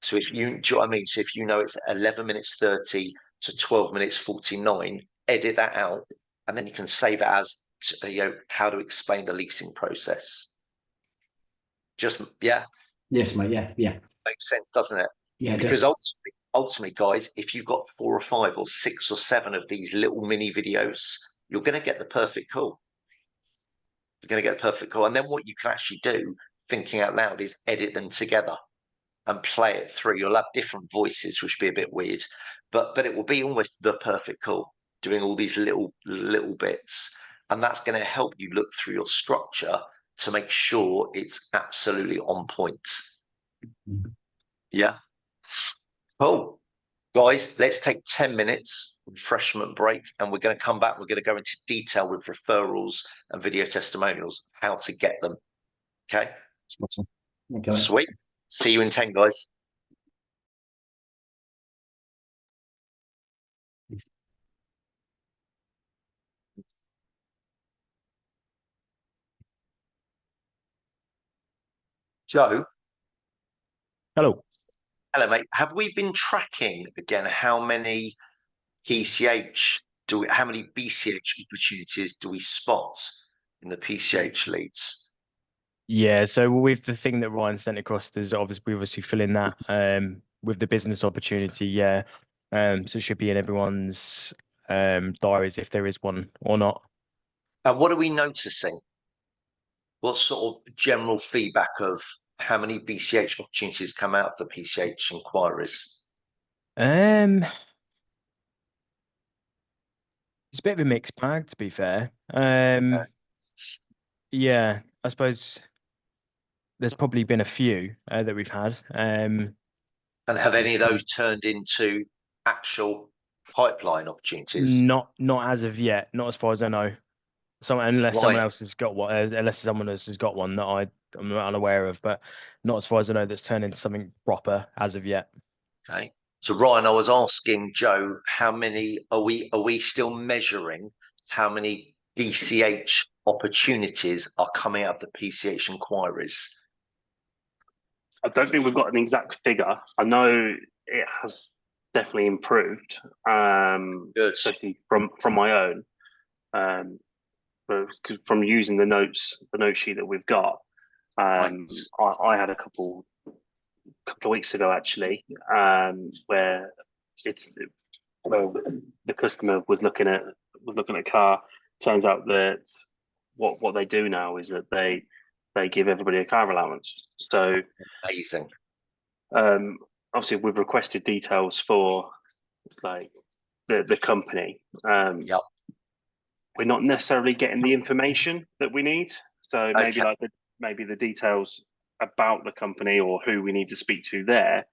So do you know what I mean? So if you know it's 11 minutes 30 to 12 minutes 49, edit that out, and then you can save it as how to explain the leasing process. Just Yes, mate. Yeah. Makes sense, doesn't it? Yeah. Because ultimately, guys, if you've got 4 or 5 or 6 or 7 of these little mini videos, you're going to get the perfect call. You're going to get a perfect call, and then what you can actually do, thinking out loud, is edit them together and play it through. You'll have different voices, which will be a bit weird, but it will be almost the perfect call. doing all these little bits, and that's going to help you look through your structure to make sure it's absolutely on point. Yeah. Cool. Guys, let's take 10 minutes refreshment break, and we're going to come back. We're going to go into detail with referrals and video testimonials, how to get them. Okay. Okay. Sweet. See you in 10, guys. Joe. Hello. Hello, mate. Have we been tracking again how many how many BCH opportunities do we spot in the PCH leads? Yeah, so with the thing that Ryan sent across, there's obviously fill in that with the business opportunity, yeah. So it should be in everyone's diaries if there is one or not. And what are we noticing? What sort of general feedback of how many BCH opportunities come out of the PCH inquiries? It's a bit of a mixed bag, to be fair. Yeah, I suppose there's probably been a few that we've had. And have any of those turned into actual pipeline opportunities? Not as of yet, not as far as I know. Unless someone Right. else has got one, unless someone else has got one that I'm not unaware of, but not as far as I know that's turned into something proper as of yet. Okay. So Ryan, I was asking Joe, how many are we still measuring how many BCH opportunities are coming out of the PCH inquiries? I don't think we've got an exact figure. I know it has definitely improved, Good. especially from my own. But from using the note sheet that we've got, I had a couple of weeks ago actually, where the customer was looking at a car. Turns out that what they do now is that they give everybody a car allowance. So Amazing. obviously we've requested details for like the company. Yep. We're not necessarily getting the information that we need. So maybe Okay. maybe the details about the company or who we need to speak to there,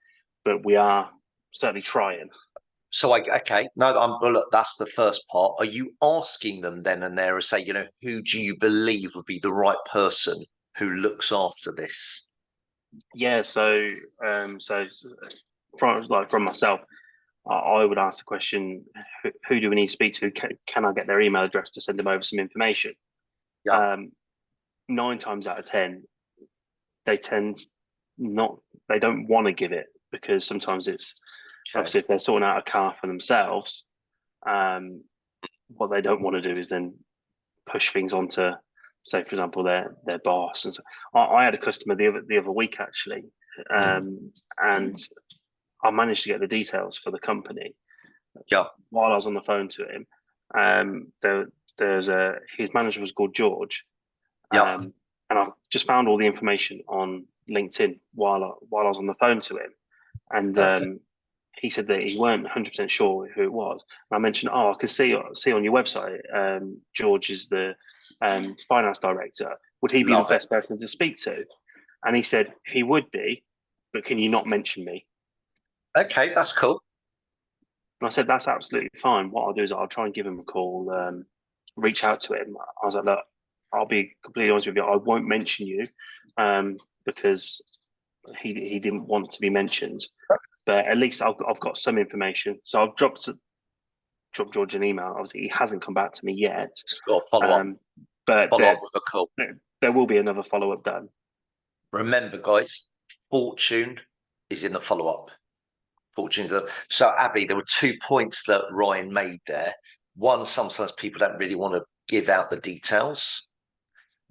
but we are certainly trying. So okay, no, well, look, that's the first part. Are you asking them then and there, say, who do you believe would be the right person who looks after this? Yeah, so from myself, I would ask the question: who do we need to speak to? Can I get their email address to send them over some information? Yeah. 9 times out of 10, they don't want to give it, because sometimes it's obviously if they're sorting out a car for themselves, what they don't want to do is then push things onto, say, for example, their boss. And so I had a customer the other week actually, and I managed to get the details for the company. Yeah. While I was on the phone to him, his manager was called George. Yeah. And I just found all the information on LinkedIn while I was on the phone to him, and he said that he weren't 100% sure who it was. And I mentioned, I can see on your website, George is the finance director. Would he be the best person to speak to? And he said he would be, but can you not mention me? Okay, that's cool. And I said that's absolutely fine. What I'll do is I'll try and give him a call, reach out to him. I was like, look, I'll be completely honest with you. I won't mention you, because he didn't want to be mentioned. But at least I've got some information. So I've dropped George an email. Obviously, he hasn't come back to me yet. It's got a follow up. But Follow up with a call. There will be another follow up done. Remember, guys, fortune is in the follow up. So, Abby, there were 2 points that Ryan made there. One, sometimes people don't really want to give out the details.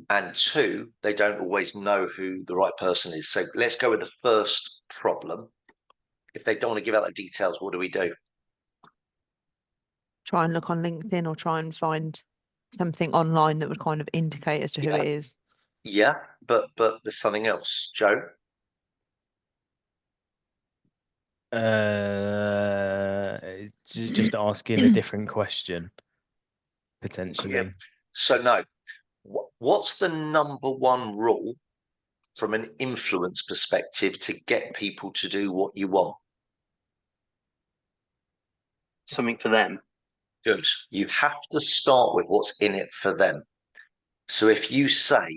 And 2, they don't always know who the right person is. So let's go with the first problem. If they don't want to give out the details, what do we do? Try and look on LinkedIn or try and find something online that would kind of indicate as to who it is. Yeah, but there's something else, Joe. just asking a different question potentially. Yeah. So no, what's the number one rule from an influence perspective to get people to do what you want? Something for them. Good. You have to start with what's in it for them. So if you say,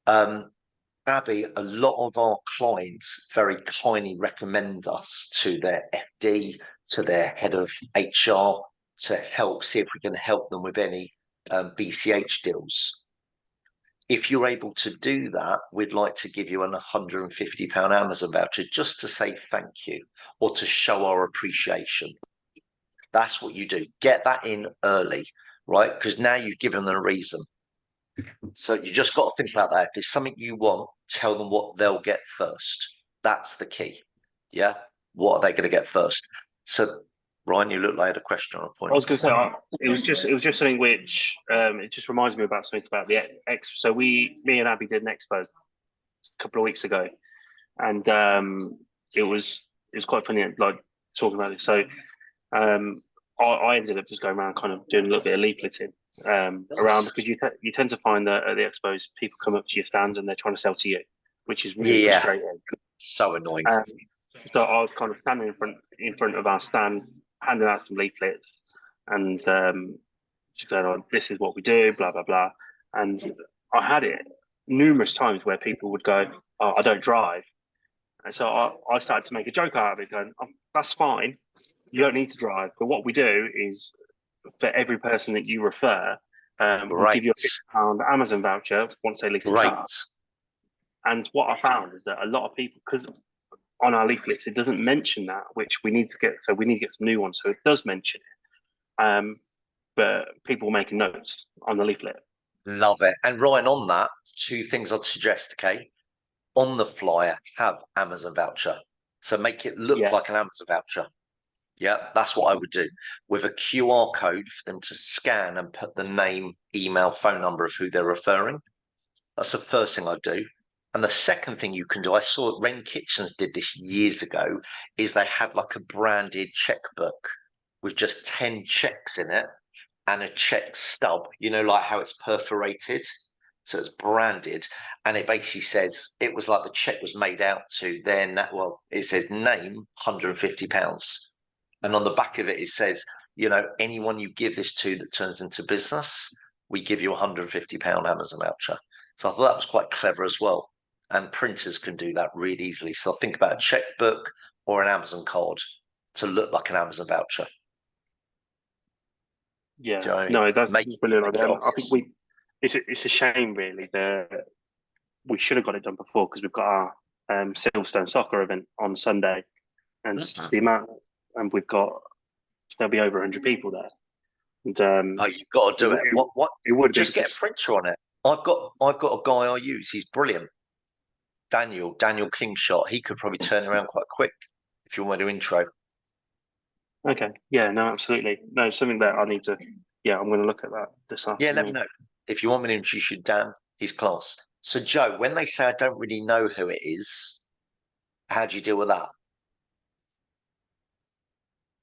Abby, a lot of our clients very kindly recommend us to their FD, to their head of HR to help see if we can help them with any BCH deals. If you're able to do that, we'd like to give you an £150 Amazon voucher just to say thank you or to show our appreciation. That's what you do. Get that in early, right? Because now you've given them a reason. So you just got to think about that. If it's something you want, tell them what they'll get first. That's the key. Yeah. What are they going to get first? So, Ryan, you look like you had a question or a point. I was going to say it was just something which it just reminds me about something about the expo. So me and Abby did an expo a couple of weeks ago, and it was quite funny, like talking about it. So I ended up just going around kind of doing a little bit of leafleting around, because you tend to find that at the expos people come up to your stand and they're trying to sell to you, which is really frustrating. So annoying. So I was kind of standing in front of our stand, handing out some leaflets, and just going on, this is what we do, blah blah blah. And I had it numerous times where people would go, "Oh, I don't drive," and so I started to make a joke out of it, going, "Oh, that's fine. You don't need to drive, but what we do is for every person that you refer, we'll give you a £50 Amazon voucher once they lease a car." And what I found is that a lot of people, because on our leaflets it doesn't mention that, which we need to get. So we need to get some new ones so it does mention it. But people making notes on the leaflet. Love it. And Ryan, on that, two things I'd suggest. Okay, on the flyer, have Amazon voucher. So make it look like an Amazon voucher. Yeah, that's what I would do, with a QR code for them to scan and put the name, email, phone number of who they're referring. That's the first thing I'd do. And the second thing you can do, I saw Wren Kitchens did this years ago, is they had like a branded checkbook with just 10 checks in it and a check stub, you know, like how it's perforated. So it's branded, and it basically says, it was like the check was made out to their, well, it says name, £150. And on the back of it, it says, you know, anyone you give this to that turns into business, we give you a £150 Amazon voucher. So I thought that was quite clever as well. And printers can do that really easily. So think about a checkbook or an Amazon card to look like an Amazon voucher. Yeah, you know, no, that's brilliant. I think it's a shame really that we should have got it done before, because we've got our Silverstone soccer event on Sunday, and the amount, and there'll be over 100 people there. And you've got to do it. What? It would just get a printer on it. I've got a guy I use. He's brilliant. Daniel Kingshot. He could probably turn around quite quick if you want to intro. Okay. Yeah. No. Absolutely. No. It's something that I need to. Yeah, I'm going to look at that this afternoon. Yeah, let me know if you want me to introduce you, Dan. He's class. So, Joe, when they say I don't really know who it is, how do you deal with that?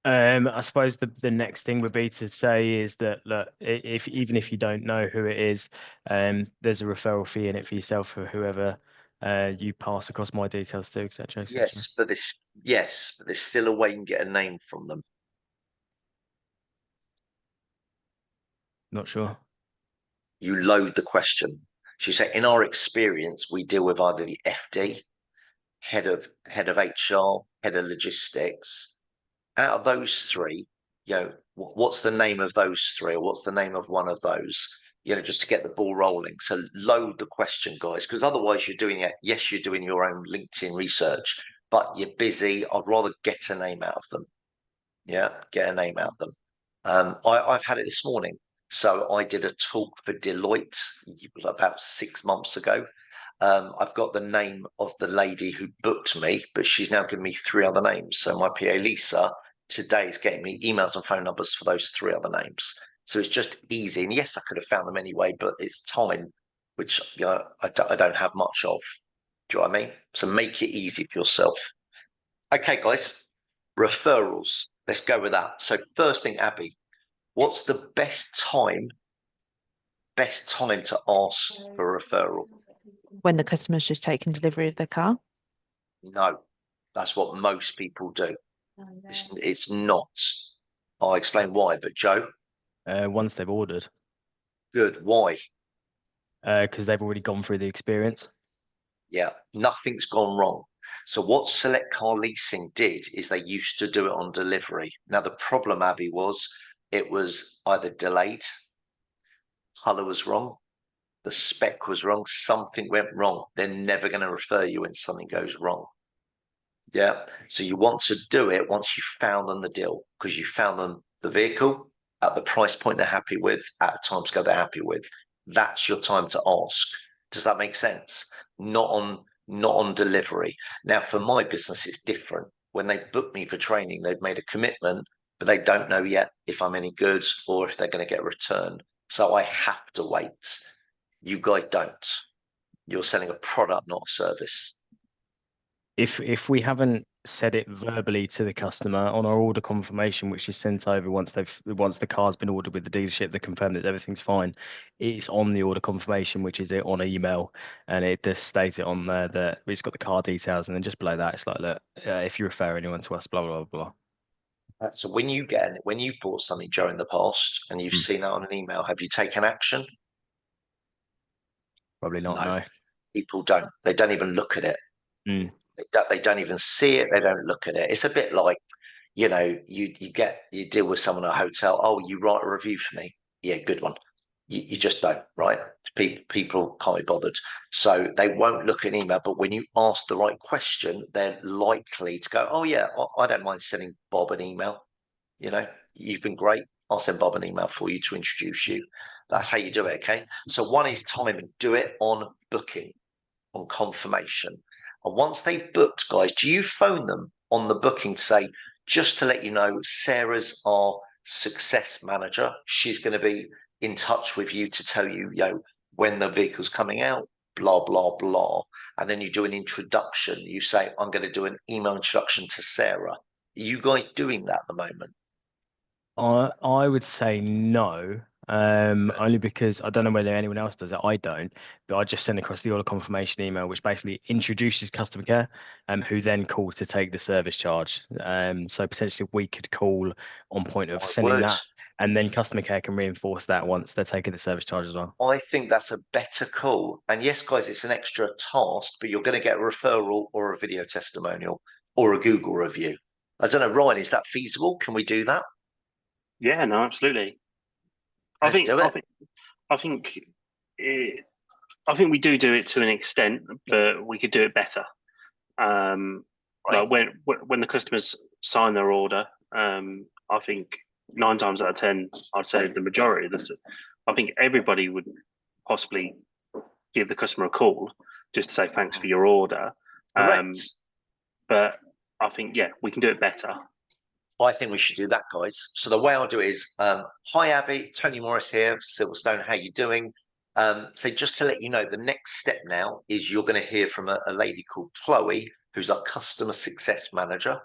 I suppose the next thing would be to say is that, look, even if you don't know who it is, there's a referral fee in it for yourself for whoever you pass across my details to, etc. Yes, but there's still a way you can get a name from them. Not sure. You load the question. So you say, in our experience, we deal with either the FD, head of HR, head of logistics. Out of those three, you know, what's the name of those three, or what's the name of one of those? You know, just to get the ball rolling. So load the question, guys, because otherwise you're doing it. Yes, you're doing your own LinkedIn research, but you're busy. I'd rather get a name out of them. Yeah, get a name out of them. I've had it this morning. So I did a talk for Deloitte about 6 months ago. I've got the name of the lady who booked me, but she's now given me 3 other names. So my PA Lisa today is getting me emails and phone numbers for those 3 other names. So it's just easy. And yes, I could have found them anyway, but it's time, which I don't have much of. Do you know what I mean? So make it easy for yourself. Okay, guys, referrals. Let's go with that. So first thing, Abby, what's the best time to ask for a referral? When the customer's just taken delivery of their car. No, that's what most people do. It's not. I'll explain why, but Joe, Once they've ordered, good. Why? because they've already gone through the experience. Yeah, nothing's gone wrong. So what Select Car Leasing did is they used to do it on delivery. Now the problem, Abby, was it was either delayed, colour was wrong, the spec was wrong, something went wrong. They're never going to refer you when something goes wrong. Yeah. So you want to do it once you found them the deal, because you found them the vehicle at the price point they're happy with, at a timescale they're happy with. That's your time to ask. Does that make sense? Not on delivery. Now, for my business, it's different. When they book me for training, they've made a commitment, but they don't know yet if I'm any good or if they're going to get a return. So I have to wait. You guys don't. You're selling a product, not a service. If we haven't said it verbally to the customer on our order confirmation, which is sent over once the car's been ordered with the dealership, they confirm that everything's fine. It's on the order confirmation, which is it on email, and it does state it on there that it's got the car details, and then just below that it's like, look, if you refer anyone to us, blah blah blah blah. So when you've bought something, Joe, in the past and you've seen that on an email, have you taken action? Probably not. No. No. People don't. They don't even look at it. Mm. They don't even see it. They don't look at it. It's a bit like, you deal with someone at a hotel. Oh, you write a review for me. Yeah, good one. You just don't, right? People can't be bothered. So they won't look at an email, but when you ask the right question, they're likely to go, oh yeah, I don't mind sending Bob an email. You've been great. I'll send Bob an email for you to introduce you. That's how you do it, okay? So one is time and do it on booking, on confirmation. And once they've booked, guys, do you phone them on the booking to say, just to let you know, Sarah's our success manager. She's going to be in touch with you to tell you, when the vehicle's coming out, blah, blah, blah. And then you do an introduction. You say, I'm going to do an email introduction to Sarah. Are you guys doing that at the moment? I would say no, only because I don't know whether anyone else does it. I don't, but I just send across the order confirmation email, which basically introduces customer care, who then call to take the service charge. So potentially we could call on point of sending that, and then customer care can reinforce that once they're taking the service charge as well. I think that's a better call. And yes, guys, it's an extra task, but you're going to get a referral or a video testimonial or a Google review. I don't know, Ryan, is that feasible? Can we do that? Yeah, no, absolutely. I think we do it to an extent, but we could do it better. Like when the customers sign their order, I think 9 times out of 10, I'd say the majority of this, I think everybody would possibly give the customer a call just to say thanks for your order. But I think, yeah, we can do it better. I think we should do that, guys. So the way I'll do it is, hi, Abby, Tony Morris here, Silverstone, how you doing? So just to let you know, the next step now is you're going to hear from a lady called Chloe, who's our customer success manager.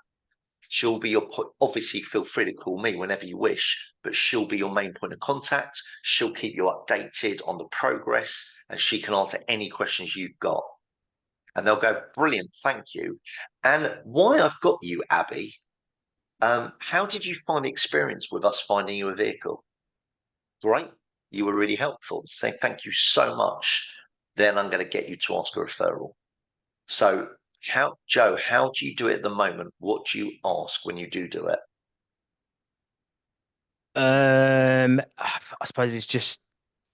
She'll be obviously feel free to call me whenever you wish, but she'll be your main point of contact. She'll keep you updated on the progress and she can answer any questions you've got. And they'll go, brilliant, thank you. And why I've got you, Abby, how did you find the experience with us finding you a vehicle? Great. You were really helpful. Say thank you so much. Then I'm going to get you to ask a referral. So Joe, how do you do it at the moment? What do you ask when you do it? I suppose it's just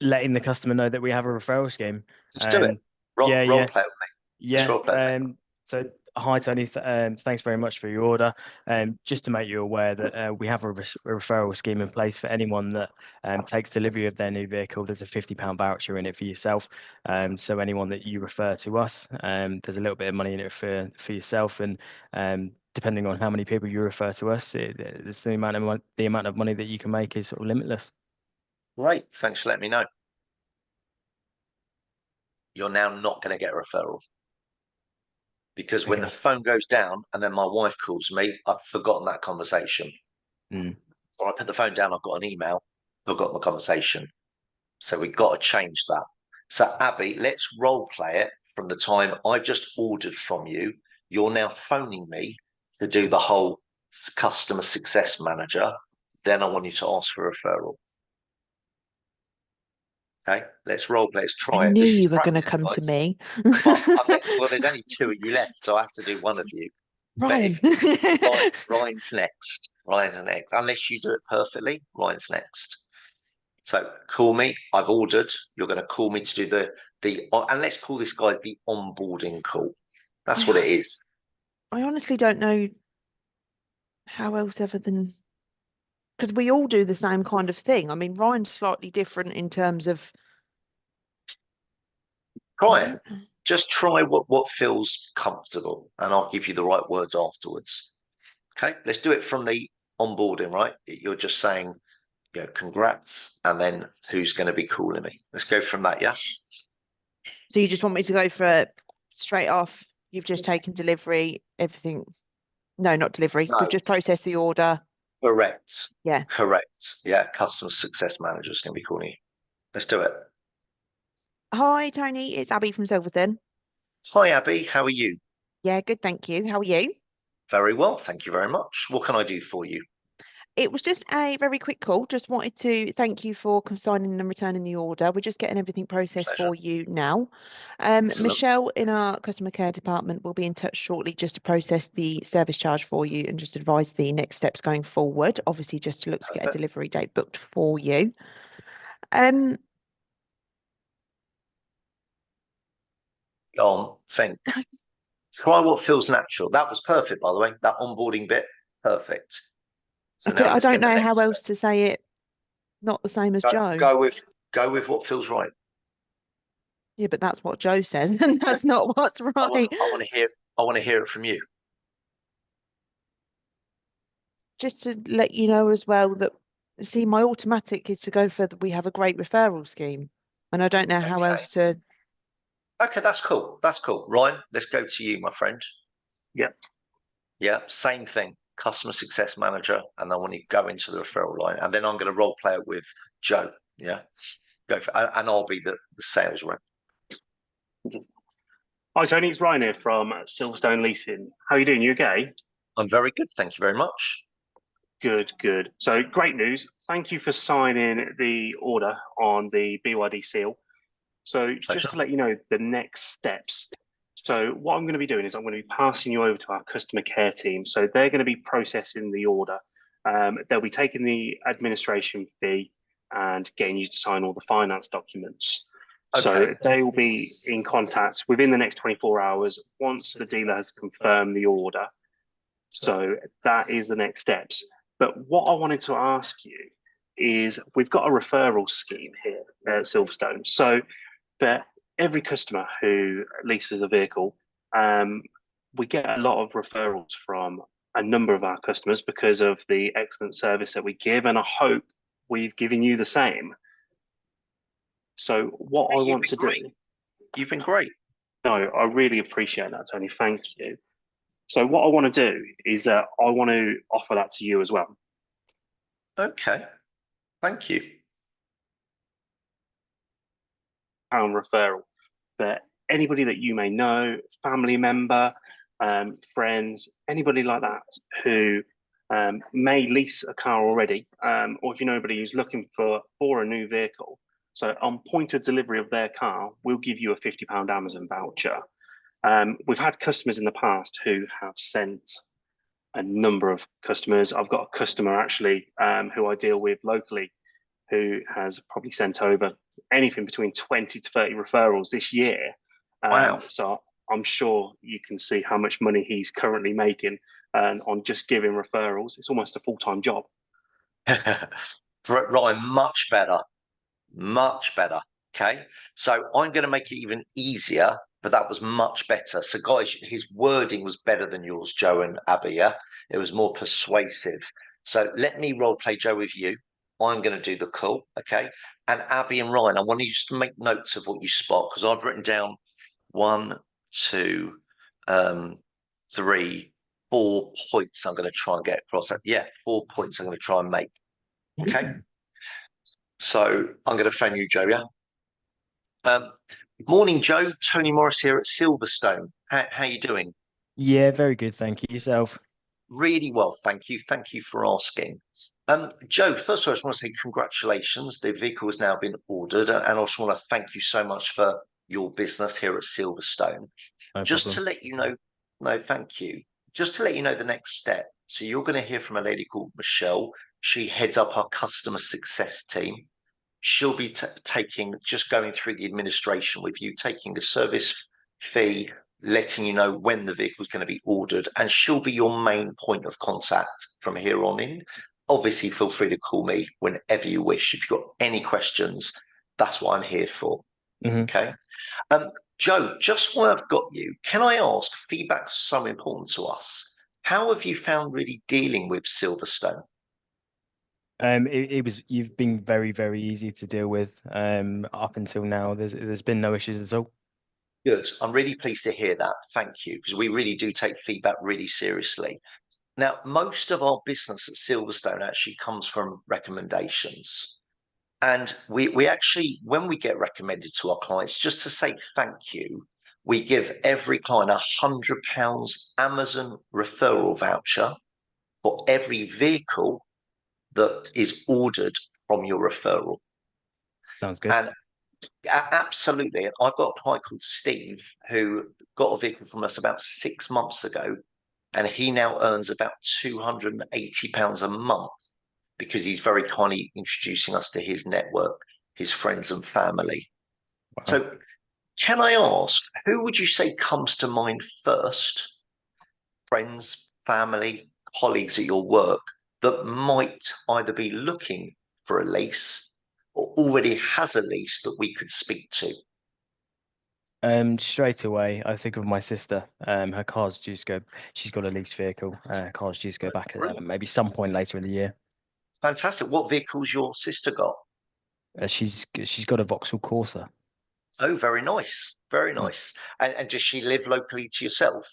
letting the customer know that we have a referral scheme. Just do it. Role play with me. Yeah. So hi Tony, thanks very much for your order. Just to make you aware that we have a referral scheme in place for anyone that takes delivery of their new vehicle. There's a £50 voucher in it for yourself. So anyone that you refer to us, there's a little bit of money in it for yourself, and depending on how many people you refer to us, it's the amount of money that you can make is sort of limitless. Great, thanks for letting me know. You're now not going to get a referral. Because when the phone goes down and then my wife calls me, I've forgotten that conversation. Mm. Or I put the phone down, I've got an email, forgot my conversation. So we've got to change that. So Abby, let's role play it from the time I just ordered from you. You're now phoning me to do the whole customer success manager. Then I want you to ask for a referral. Okay, let's role play. Let's I try it. knew This is you were going to practice, come to guys. me. Well, there's only two of you left, so I have to do one of you. Ryan. Ryan's next. Ryan's next. Unless you do it perfectly, Ryan's next. So call me. I've ordered. You're going to call me to do the and let's call this, guys, the onboarding call. That's what it is. I honestly don't know how else other than because we all do the same kind of thing. I mean, Ryan's slightly different in terms of. Try it. Just try what feels comfortable, and I'll give you the right words afterwards. Okay, let's do it from the onboarding, right? You're just saying, congrats, and then who's going to be calling me? Let's go from that, yeah? So you just want me to go for it straight off? You've just taken delivery, everything. No, not delivery. No. We've just processed the order. Correct. Yeah. Correct. Yeah, customer success manager is going to be calling you. Let's do it. Hi, Tony. It's Abby from Silverstone. Hi, Abby. How are you? Yeah, good. Thank you. How are you? Very well. Thank you very much. What can I do for you? It was just a very quick call. Just wanted to thank you for signing and returning the order. We're just getting everything processed Pleasure. for you now. Excellent. Michelle in our customer care department will be in touch shortly just to process the service charge for you and just advise the next steps going forward. Obviously, just to look to get a Perfect. delivery date booked for you. Go on. Think. Try what feels natural. That was perfect, by the way. That onboarding bit, perfect. So now I let's don't get the know how next else to say it. Not the same as bit. Joe. Go with what feels right. Yeah, but that's what Joe says, and that's not what's right. I want to hear it from you. Just to let you know as well that, see, my automatic is to go for we have a great referral scheme, and I don't know how Okay. else to. Okay, that's cool. That's cool. Ryan, let's go to you, my friend. Yeah. Yeah, same thing. Customer success manager, and then when you go into the referral line, and then I'm going to role play it with Joe. Yeah, go for, and I'll be the sales rep. Hi, Tony. It's Ryan here from Silverstone Leasing. How are you doing? You okay? I'm very good. Thank you very much. Good, good. So great news. Thank you for signing the order on the BYD seal. So just to let you know the next steps. So what I'm going to be doing is I'm going to be passing you over to our customer care team. So they're going to be processing the order. They'll be taking the administration fee and getting you to sign all the finance documents. Okay. So they will be in contact within the next 24 hours once the dealer has confirmed the order. So that is the next steps. But what I wanted to ask you is we've got a referral scheme here at Silverstone. So for every customer who leases a vehicle, we get a lot of referrals from a number of our customers because of the excellent service that we give, and I hope we've given you the same. So what I want to do, You've been great. no, I really appreciate that, Tony. Thank you. So what I want to do is I want to offer that to you as well. Okay. Thank you. Pound referral for anybody that you may know, family member, friends, anybody like that who may lease a car already, or if you know anybody who's looking for a new vehicle. So on point of delivery of their car, we'll give you a £50 Amazon voucher. We've had customers in the past who have sent a number of customers. I've got a customer actually who I deal with locally who has probably sent over anything between 20 to 30 referrals this year. Wow. So I'm sure you can see how much money he's currently making on just giving referrals. It's almost a full-time job. Ryan, much better. Much better. Okay. So I'm going to make it even easier, but that was much better. So guys, his wording was better than yours, Joe and Abby. Yeah. It was more persuasive. So let me role play Joe with you. I'm going to do the call. Okay. And Abby and Ryan, I want you just to make notes of what you spot, because I've written down 1, 2, 3, 4 points I'm going to try and get across. Yeah, 4 points I'm going to try and make. Okay. So I'm going to phone you, Joe. Yeah. Morning, Joe. Tony Morris here at Silverstone. How you doing? Yeah, very good. Thank you. Yourself? Really well, thank you. Thank you for asking. Joe, first of all, I just want to say congratulations. The vehicle has now been ordered, and I also want to thank you so much for your business here at Silverstone. No Just problem. to let you know, no, thank you. Just to let you know the next step. So you're going to hear from a lady called Michelle. She heads up our customer success team. She'll be just going through the administration with you, taking the service fee, letting you know when the vehicle is going to be ordered, and she'll be your main point of contact from here on in. Obviously, feel free to call me whenever you wish. If you've got any questions, that's what I'm here for. Okay. Joe, just while I've got you, can I ask, feedback's so important to us. How have you found really dealing with Silverstone? You've been very, very easy to deal with up until now. There's been no issues at all. Good. I'm really pleased to hear that. Thank you, because we really do take feedback really seriously. Now, most of our business at Silverstone actually comes from recommendations. And we actually, when we get recommended to our clients, just to say thank you, we give every client £100 Amazon referral voucher for every vehicle that is ordered from your referral. Sounds good. And absolutely. And I've got a client called Steve who got a vehicle from us about 6 months ago, and he now earns about £280 a month because he's very kindly introducing us to his network, his friends and family. Wow. So can I ask, who would you say comes to mind first? Friends, family, colleagues at your work that might either be looking for a lease or already has a lease that we could speak to? Straight away, I think of my sister. Her car's due to go. She's got a lease vehicle. Car's due to go back at maybe some point later in the year. Fantastic. What vehicle's your sister got? She's got a Vauxhall Corsa. Oh, very nice. Very nice. And does she live locally to yourself?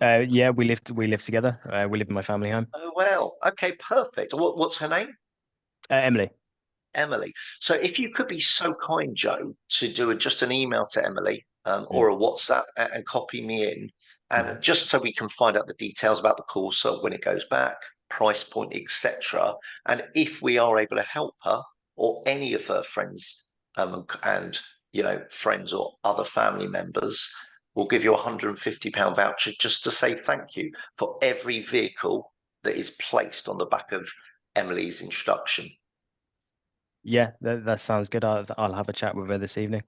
Yeah, we live together. We live in my family home. Oh, well. Okay, perfect. What's her name? Emily. Emily. So if you could be so kind, Joe, to do just an email to Emily or a WhatsApp and copy me in, and just so we can find out the details about the course, so when it goes back, price point, etc. And if we are able to help her or any of her friends and friends or other family members, we'll give you £150 voucher just to say thank you for every vehicle that is placed on the back of Emily's introduction. Yeah, that sounds good. I'll have a chat with her this evening.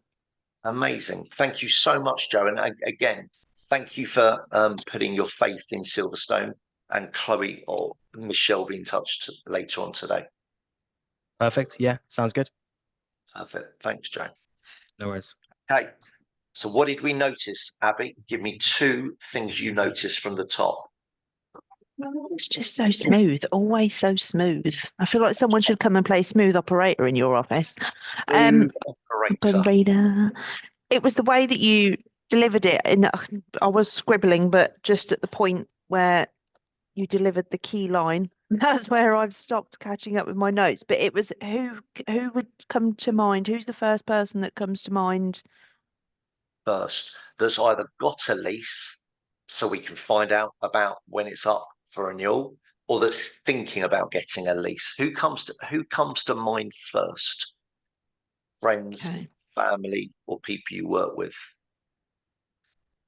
Amazing. Thank you so much, Joe. And again, thank you for putting your faith in Silverstone, and Chloe or Michelle be in touch later on today. Perfect. Yeah, sounds good. Perfect. Thanks, Joe. No worries. Okay. So what did we notice, Abby? Give me 2 things you noticed from the top. It's just so smooth, always so smooth. I feel like someone should come and play smooth operator in your office. Operator. Operator. It was the way that you delivered it. I was scribbling, but just at the point where you delivered the key line, that's where I've stopped catching up with my notes. But it was who would come to mind? Who's the first person that comes to mind? First, that's either got a lease, so we can find out about when it's up for renewal, or that's thinking about getting a lease. Who comes to mind first? Friends, family, or people you work with?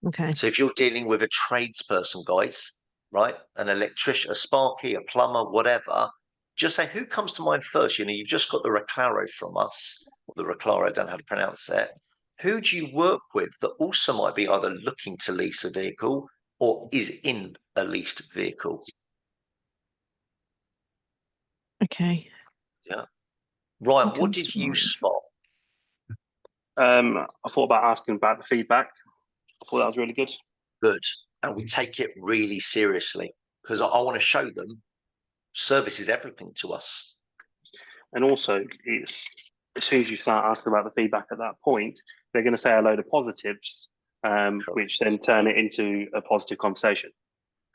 Okay. So if you're dealing with a tradesperson, guys, right, an electrician, a sparky, a plumber, whatever, just say who comes to mind first. You've just got the Reclaro from us, or the Reclaro, I don't know how to pronounce it. Who do you work with that also might be either looking to lease a vehicle or is in a leased vehicle? Okay. Yeah. Ryan, what did you spot? I thought about asking about the feedback. I thought that was really good. Good. And we take it really seriously because I want to show them service is everything to us. And also, it's as soon as you start asking about the feedback at that point, they're going to say a load of positives, which then turn it into a positive conversation.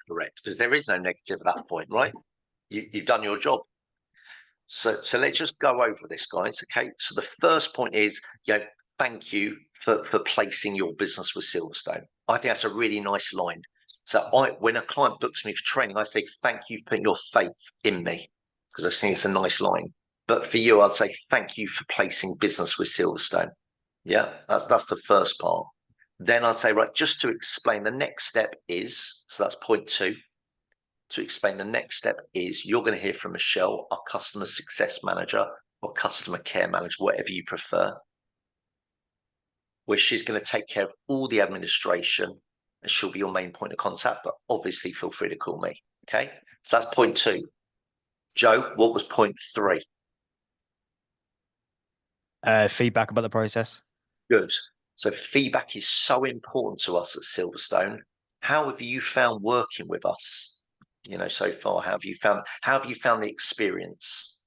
correct, because there is no negative at that point, right? You've done your job. So let's just go over this, guys. Okay. So the first point is, thank you for placing your business with Silverstone. I think that's a really nice line. So when a client books me for training, I say, thank you for putting your faith in me, because I think it's a nice line. But for you, I'd say, thank you for placing business with Silverstone. Yeah, that's the first part. Then I'd say, right, just to explain, the next step is, so that's point 2. To explain, the next step is you're going to hear from Michelle, our customer success manager or customer care manager, whatever you prefer, where she's going to take care of all the administration and she'll be your main point of contact. But obviously, feel free to call me. Okay, so that's point 2. Joe, what was point 3? Feedback about the process. Good. So feedback is so important to us at Silverstone. How have you found working with us? So far, how have you found the experience?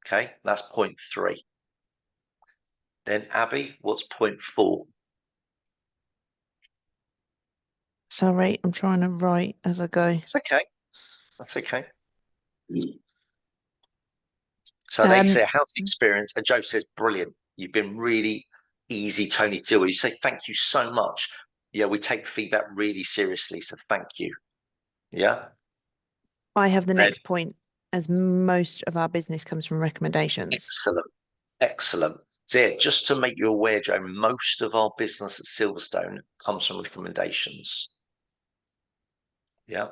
Okay, that's point 3. Then Abby, what's point 4? Sorry, I'm trying to write as I go. It's okay. That's okay. So they say, how's the experience? And Joe says, brilliant. You've been really easy, Tony, to deal with. You say, thank you so much. Yeah, we take feedback really seriously. So thank you. Yeah. I have the next point, as most of our business comes from recommendations. Excellent. So yeah, just to make you aware, Joe, most of our business at Silverstone comes from recommendations. Yeah.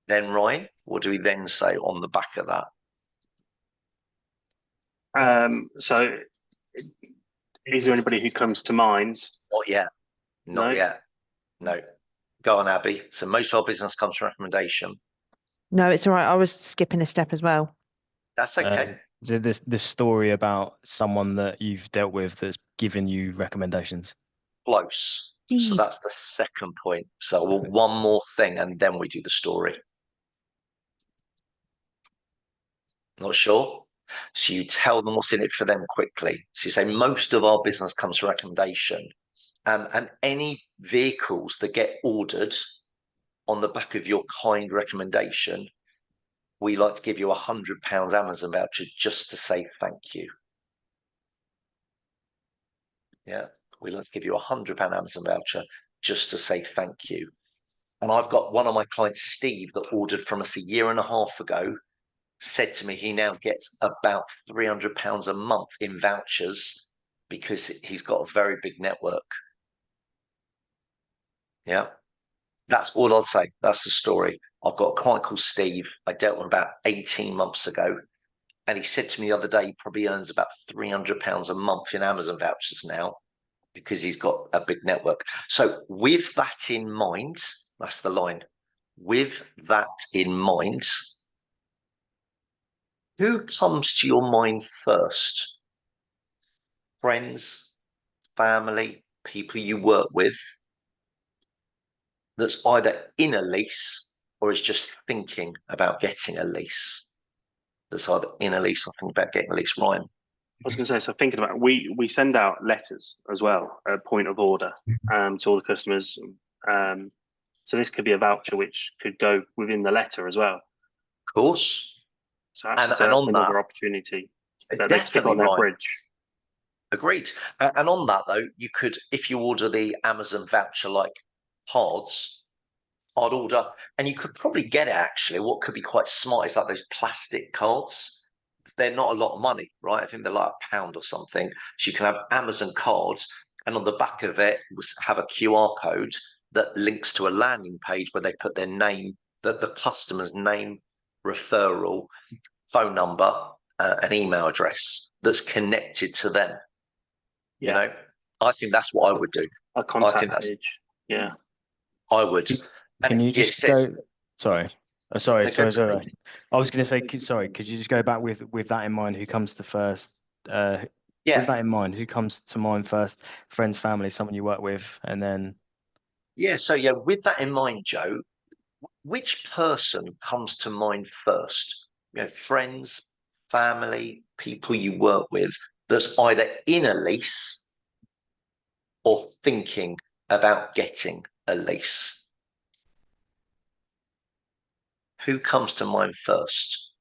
Then Ryan, what do we then say on the back of that? So is there anybody who comes to mind? Not yet. Not yet. No. Go on, Abby. So most of our business comes from recommendation. No, it's all right. I was skipping a step as well. That's okay. So this story about someone that you've dealt with that's given you recommendations. Close. So that's the second point. So one more thing and then we do the story. Not sure? So you tell them what's in it for them quickly. So you say most of our business comes from recommendation. And any vehicles that get ordered on the back of your kind recommendation, we like to give you £100 Amazon voucher just to say thank you. Yeah, we like to give you £100 Amazon voucher just to say thank you. And I've got one of my clients, Steve, that ordered from us a year and a half ago, said to me he now gets about £300 a month in vouchers because he's got a very big network. Yeah, that's all I'd say. That's the story. I've got a client called Steve. I dealt with about 18 months ago. And he said to me the other day, he probably earns about £300 a month in Amazon vouchers now because he's got a big network. So with that in mind, that's the line. With that in mind, who comes to your mind first? Friends, family, people you work with that's either in a lease or is just thinking about getting a lease. That's either in a lease or thinking about getting a lease. Ryan. I was going to say, so thinking about it, we send out letters as well, a point of order to all the customers. So this could be a voucher which could go within the letter as well. Of course. So that's another opportunity that they stick on their fridge. Agreed. And on that though, you could, if you order the Amazon voucher like hards, I'd order, and you could probably get it actually. What could be quite smart is like those plastic cards. They're not a lot of money, right? I think they're like £1 or something. So you can have Amazon cards, and on the back of it have a QR code that links to a landing page where they put their name, the customer's name, referral, phone number, an email address that's connected to them. You know, I think that's what I would do. A contact page. Yeah, I would. Can you just go? Sorry. Sorry. I was going to say, sorry. Could you just go back with that in mind? Who comes to first? With that in mind, who comes to mind first? Friends, family, someone you work with, and then. Yeah. So yeah, with that in mind, Joe, which person comes to mind first? Friends, family, people you work with that's either in a lease or thinking about getting a lease. who comes to mind first?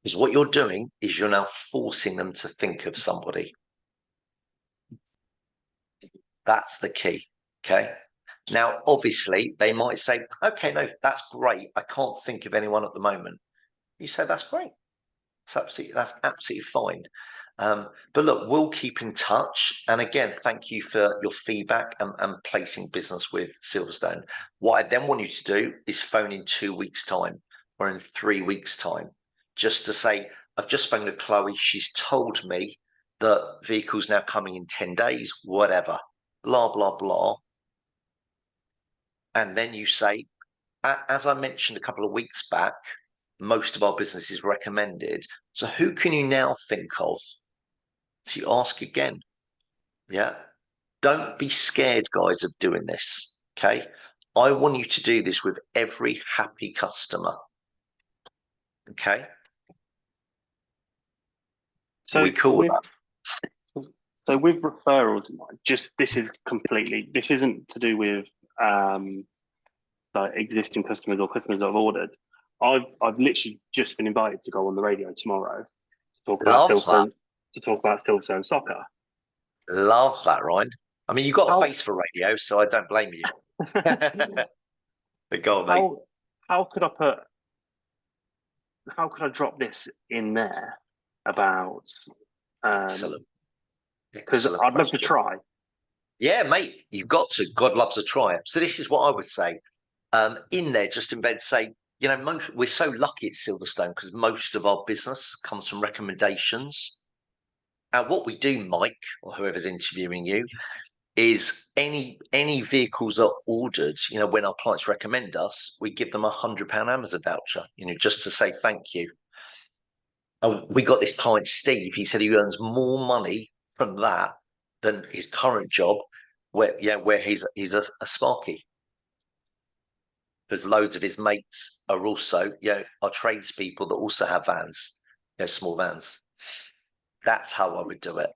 Because what you're doing is you're now forcing them to think of somebody. That's the key. Okay. Now, obviously, they might say, okay, no, that's great. I can't think of anyone at the moment. You say, that's great. That's absolutely fine. But look, we'll keep in touch. And again, thank you for your feedback and placing business with Silverstone. What I then want you to do is phone in 2 weeks' time or in 3 weeks' time, just to say, I've just phoned Chloe. She's told me that vehicle's now coming in 10 days, whatever, blah, blah, blah. And then you say, as I mentioned a couple of weeks back, most of our business is recommended. So who can you now think of? So you ask again. Yeah. Don't be scared, guys, of doing this. Okay. I want you to do this with every happy customer. Okay. So Are we cool with that? So with referrals, this isn't to do with like existing customers or customers that have ordered. I've literally just been invited to go on the radio tomorrow to talk about Silverstone soccer. Love that, Ryan. I mean, you've got a face for radio, so I don't blame you. But go on, mate. How could I drop this in there about Excellent. Because I'd love to try. Yeah, mate, you've got to. God loves a try. So this is what I would say. In there, just in bed, say, we're so lucky at Silverstone because most of our business comes from recommendations. And what we do, Mike, or whoever's interviewing you, is any vehicles are ordered, when our clients recommend us, we give them £100 Amazon voucher, just to say thank you. And we got this client, Steve. He said he earns more money from that than his current job, where he's a Sparky. There's loads of his mates are also, are tradespeople that also have vans, small vans. That's how I would do it.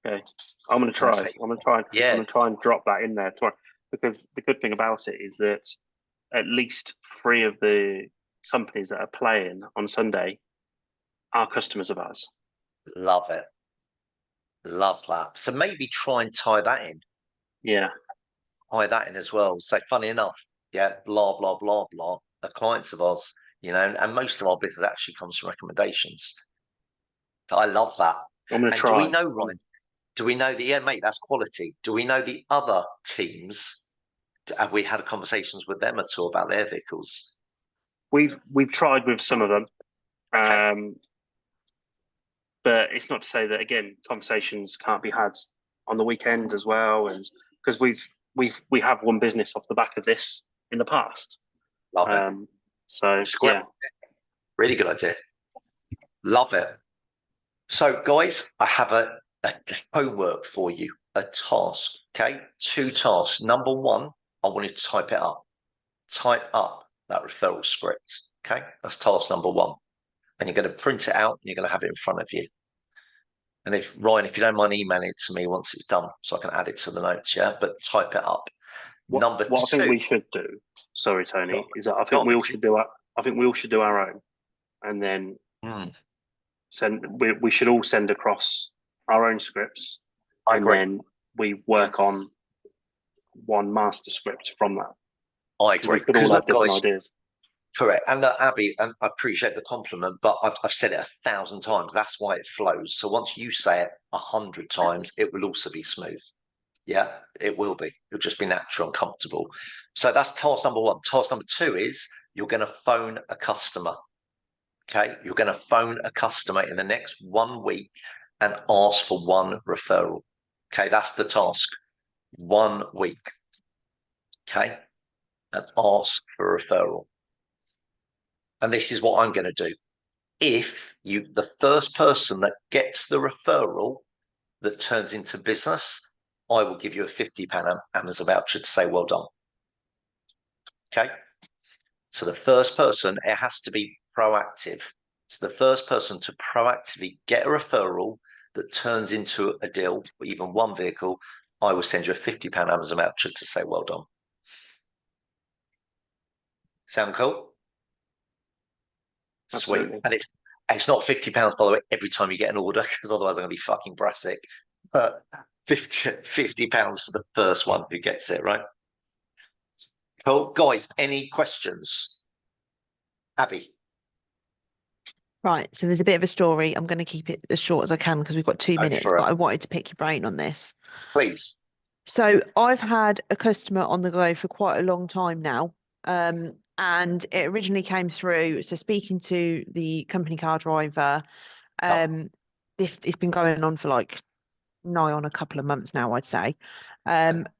Okay, I'm going to try. I'm going to try and drop that in there tomorrow, because the good thing about it is that at least 3 of the companies that are playing on Sunday are customers of ours. Love it. Love that. So maybe try and tie that in. Yeah. Tie that in as well. So funny enough, blah, blah, blah, blah, are clients of ours, and most of our business actually comes from recommendations. So I love that. I'm going to try. Do we know, Ryan? Do we know mate, that's quality. Do we know the other teams? Have we had conversations with them at all about their vehicles? We've tried with some of them. Okay. But it's not to say that, again, conversations can't be had on the weekend as well, and because we have won business off the back of this in the past. Love it. So yeah, really good idea. Love it. So, guys, I have a homework for you, a task. Okay, 2 tasks. Number 1, I want you to type it up. Type up that referral script. Okay, that's task number 1. And you're going to print it out and you're going to have it in front of you. And Ryan, if you don't mind emailing it to me once it's done, so I can add it to the notes, but type it up. Number 2. What I think we should do, sorry, Tony, is that I think we all should do our own, and then we should all send across our own scripts. I agree. Then we work on one master script from that. I agree. We could all have different ideas. Correct. And Abby, and I appreciate the compliment, but I've said it 1,000 times. That's why it flows. So once you say it 100 times, it will also be smooth. Yeah, it will be. It'll just be natural and comfortable. So that's task number 1. Task number 2 is you're going to phone a customer. Okay, you're going to phone a customer in the next 1 week and ask for 1 referral. Okay, that's the task. 1 week. Okay, and ask for a referral. And this is what I'm going to do. If the first person that gets the referral that turns into business, I will give you a £50 Amazon voucher to say well done. Okay. So the first person, it has to be proactive. So the first person to proactively get a referral that turns into a deal, or even 1 vehicle, I will send you a £50 Amazon voucher to say well done. Sound cool? Sweet. Absolutely. And it's not £50, by the way, every time you get an order, because otherwise I'm going to be fucking brassic. But £50 for the first one who gets it, right? Cool. Guys, any questions? Abby? Right, so there's a bit of a story. I'm going to keep it as short as I can because we've got 2 minutes, For but it, I wanted to pick your brain on this. please. So I've had a customer on the go for quite a long time now. And it originally came through. So speaking to the company car driver, it's been going on for like nigh on a couple of months now, I'd say.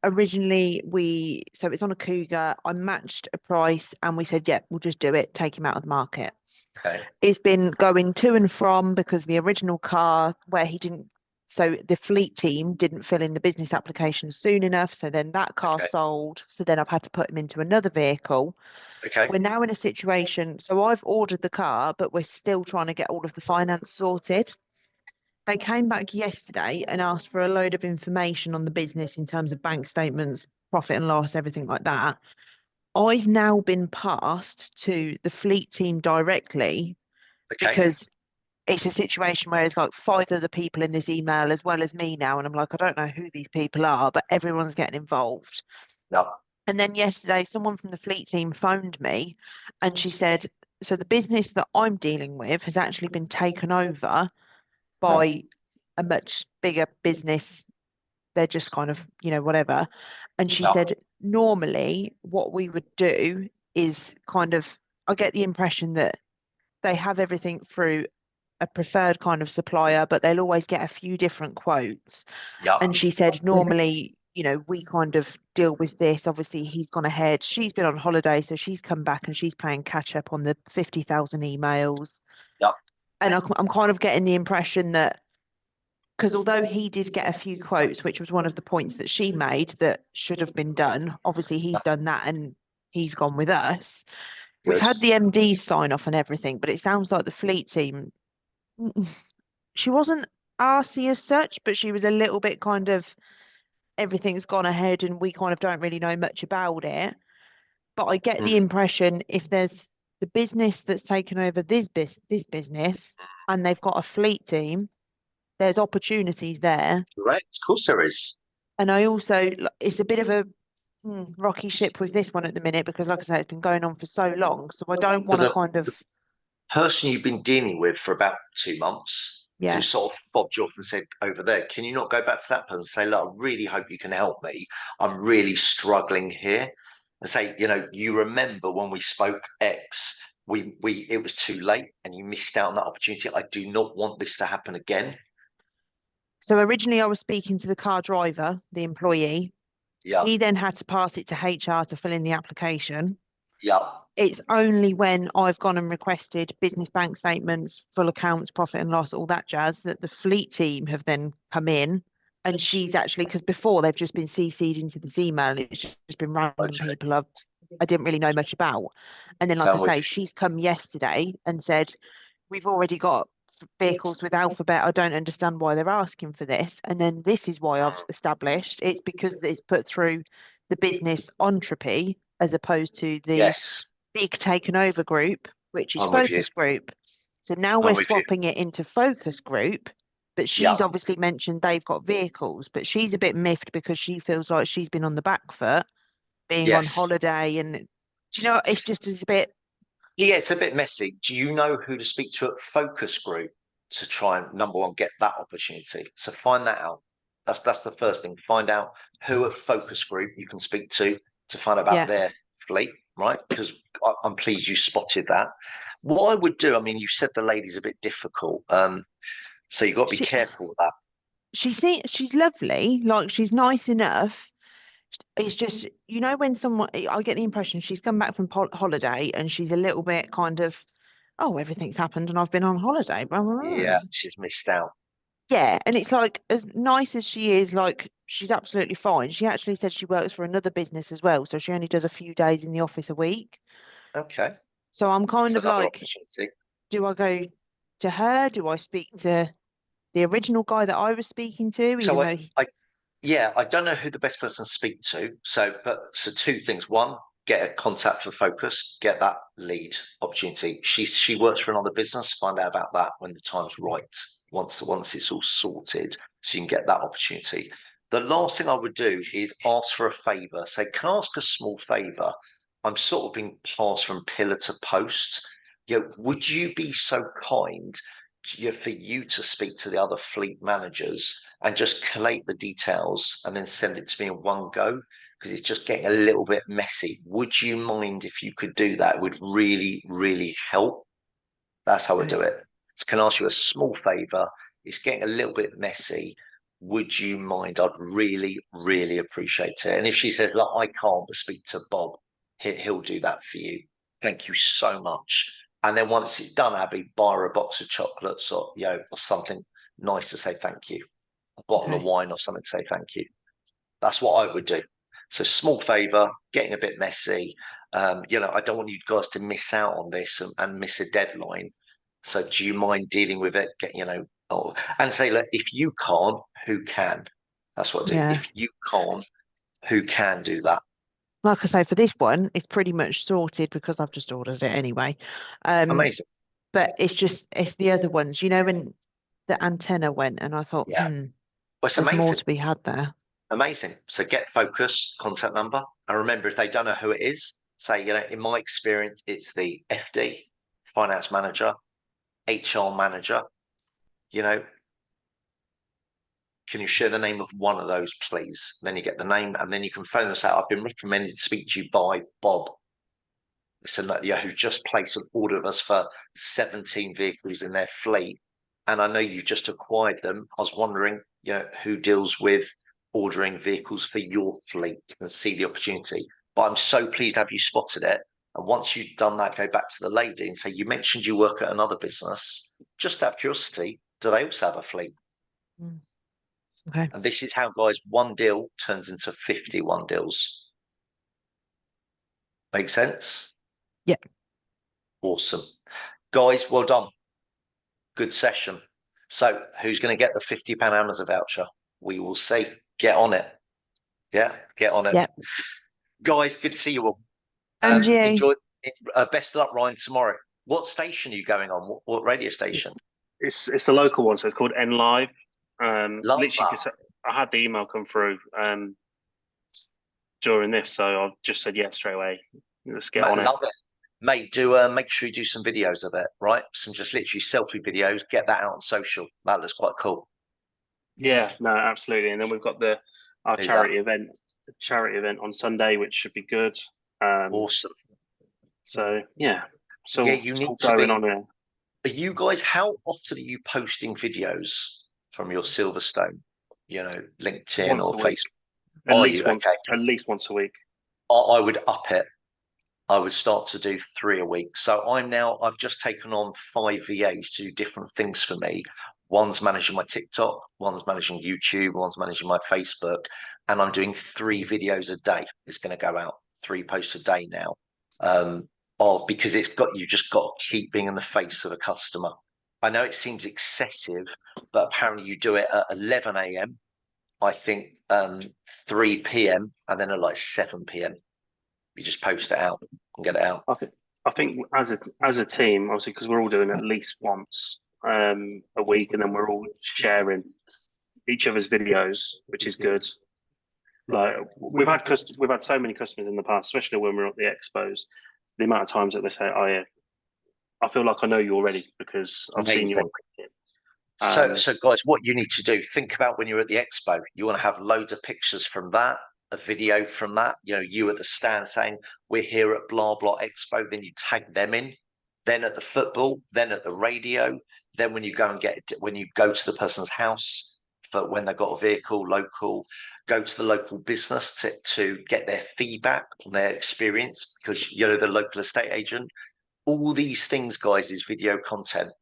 Originally so it's on a Cougar. I matched a price and we said, yeah, we'll just do it, take him out of the market. Okay. It's been going to and from because the original car where he didn't, so the fleet team didn't fill in the business application soon enough. So then that car sold. So then I've had to put him into another vehicle. Okay. We're now in a situation. So I've ordered the car, but we're still trying to get all of the finance sorted. They came back yesterday and asked for a load of information on the business in terms of bank statements, profit and loss, everything like that. I've now been passed to the fleet team directly because it's a situation where it's like 5 other people in this email as well as me now. And I'm like, I don't know who these people are, but everyone's getting involved. No. And then yesterday, someone from the fleet team phoned me and she said, so the business that I'm dealing with has actually been taken over by a much bigger business. They're just kind of, whatever. And she said, normally what we would do is kind of, I get the impression that they have everything through a preferred kind of supplier, but they'll always get a few different quotes. And she said, normally, we kind of deal with this. Obviously, he's gone ahead. She's been on holiday, so she's come back and she's playing catch up on the 50,000 emails. And I'm kind of getting the impression that, because although he did get a few quotes, which was one of the points that she made that should have been done, obviously he's done that and he's gone with us. We've had the MD sign off and everything, but it sounds like the fleet team, she wasn't arsey as such, but she was a little bit kind of, everything's gone ahead and we kind of don't really know much about it. But I get the impression if there's the business that's taken over this business and they've got a fleet team, there's opportunities there. Right, of course there is. And I also, it's a bit of a rocky ship with this one at the minute because, like I say, it's been going on for so long. So I don't want to kind of. The person you've been dealing with for about 2 months, who sort of fobbed you off and said, over there, can you not go back to that person and say, look, I really hope you can help me. I'm really struggling here. And say, you remember when we spoke X, it was too late and you missed out on that opportunity. I do not want this to happen again. So originally I was speaking to the car driver, the employee. Yeah. He then had to pass it to HR to fill in the application. Yeah. It's only when I've gone and requested business bank statements, full accounts, profit and loss, all that jazz, that the fleet team have then come in. And she's actually, because before they've just been CC'd into this email, it's just been random people I didn't really know much about. And then, like I say, she's come yesterday and said, we've already got vehicles with Alphabet. I don't understand why they're asking for this. And then this is why I've established it's because it's put through the business entropy as opposed to the big taken over group, which is focus group. So now we're swapping it into focus group. But she's obviously mentioned they've got vehicles, but she's a bit miffed because she feels like she's been on the back foot being on holiday. And do you know, it's a bit. Yeah, it's a bit messy. Do you know who to speak to at focus group to try and, number one, get that opportunity? So find that out. That's the first thing. Find out who at focus group you can speak to find out about their fleet, right? Because I'm pleased you spotted that. What I would do, I mean, you said the lady's a bit difficult. So you've got to be careful with that. She's lovely, like she's nice enough. It's just, when I get the impression she's come back from holiday and she's a little bit kind of, oh, everything's happened and I've been on holiday. Blah, blah, blah. Yeah, she's missed out. Yeah, and it's like, as nice as she is, like she's absolutely fine. She actually said she works for another business as well, so she only does a few days in the office a week. Okay. So I'm kind of like, do I go to her? Do I speak to the original guy that I was speaking to? So I don't know who the best person to speak to. So 2 things. One, get a contact for focus, get that lead opportunity. She works for another business. Find out about that when the time's right. Once it's all sorted, so you can get that opportunity. The last thing I would do is ask for a favour. Say, can I ask a small favour? I'm sort of being passed from pillar to post. Would you be so kind for you to speak to the other fleet managers and just collate the details and then send it to me in one go? Because it's just getting a little bit messy. Would you mind if you could do that? It would really, really help. That's how I do it. Can I ask you a small favour? It's getting a little bit messy. Would you mind? I'd really, really appreciate it. And if she says, look, I can't, but speak to Bob, he'll do that for you. Thank you so much. And then once it's done, Abby, buy her a box of chocolates or or something nice to say thank you. A bottle of wine or something to say thank you. That's what I would do. So small favour, getting a bit messy. I don't want you guys to miss out on this and miss a deadline. So do you mind dealing with it? And say, look, if you can't, who can? That's what I do. Yeah. If you can't, who can do that? Like I say, for this one, it's pretty much sorted because I've just ordered it anyway. Amazing. But it's the other ones, when the antenna went and I thought, Yeah. Well, it's there's amazing. more to be had there. Amazing. So get focus, contact number. And remember, if they don't know who it is, say, in my experience, it's the FD, finance manager, HR manager. Can you share the name of one of those, please? Then you get the name, and then you can phone us out. I've been recommended to speak to you by Bob. Who just placed an order of us for 17 vehicles in their fleet. And I know you've just acquired them. I was wondering, who deals with ordering vehicles for your fleet and see the opportunity. But I'm so pleased to have you spotted it. And once you've done that, go back to the lady and say, you mentioned you work at another business. Just out of curiosity, do they also have a fleet? Okay. And this is how, guys, one deal turns into 51 deals. Make sense? Yeah. Awesome. Guys, well done. Good session. So who's going to get the £50 Amazon voucher? We will see. Get on it. Yeah, get on it. Yeah. Guys, good to see you all. And you. Enjoy. Best of luck, Ryan, tomorrow. What station are you going on? What radio station? It's the local one, so it's called N Live. Love Literally, that. just I had the email come through during this, so I've just said yes straight away. Let's get on it. Love it. Mate, make sure you do some videos of it, right? Some just literally selfie videos. Get that out on social. That looks quite cool. Yeah, no, absolutely. And then we've got our charity event on Sunday, which should be good. Awesome. So yeah, so yeah, you need to going be. On there. Are you guys? How often are you posting videos from your Silverstone? LinkedIn or Facebook. At least once a week. I would up it. I would start to do 3 a week. So I've just taken on 5 VAs to do different things for me. One's managing my TikTok, one's managing YouTube, one's managing my Facebook, and I'm doing 3 videos a day. It's going to go out 3 posts a day now. Because you just got to keep being in the face of a customer. I know it seems excessive, but apparently you do it at 11 a.m. I think 3 p.m. and then at like 7 p.m. You just post it out and get it out. I think as a team, obviously, because we're all doing at least once a week, and then we're all sharing each other's videos, which is good. Like we've had so many customers in the past, especially when we're at the expos. The amount of times that they say, "Oh yeah, I feel like I know you already because I've seen you on LinkedIn." So guys, what you need to do, think about when you're at the expo. You want to have loads of pictures from that, a video from that. You at the stand saying, "We're here at blah blah expo." Then you tag them in. Then at the football. Then at the radio. Then when you go to the person's house for when they've got a vehicle local, go to the local business to get their feedback on their experience because the local estate agent. All these things, guys, is video content.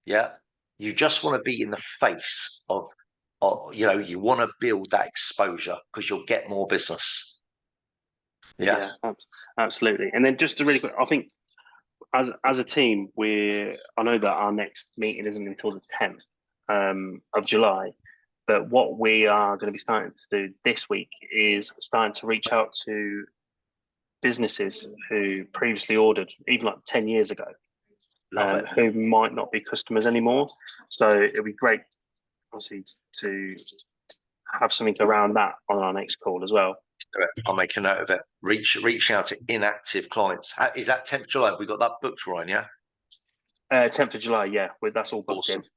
Yeah. You just want to be in the face of you want to build that exposure because you'll get more business. Yeah, absolutely. And then just to really quick, I think as a team, I know that our next meeting isn't until the 10th of July, but what we are going to be starting to do this week is starting to reach out to businesses who previously ordered, even like 10 years ago, Love it. who might not be customers anymore. So it'd be great, obviously, to have something around that on our next call as well. I'll make a note of it. Reach out to inactive clients. Is that 10th July? We got that booked, Ryan, yeah? 10th of July, yeah, that's all booked Awesome. in.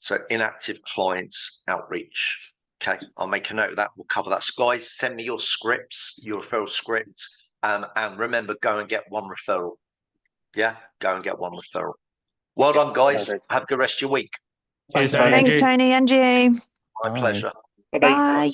So inactive clients outreach. Okay, I'll make a note of that. We'll cover that. So guys, send me your scripts, your referral script. And remember, go and get one referral. Yeah, go and get one referral. Well done, guys. Perfect. Have a good rest of your week. Thanks, Tony. Tony. Thanks, Tony and you. My Bye. pleasure. Bye-bye. Bye.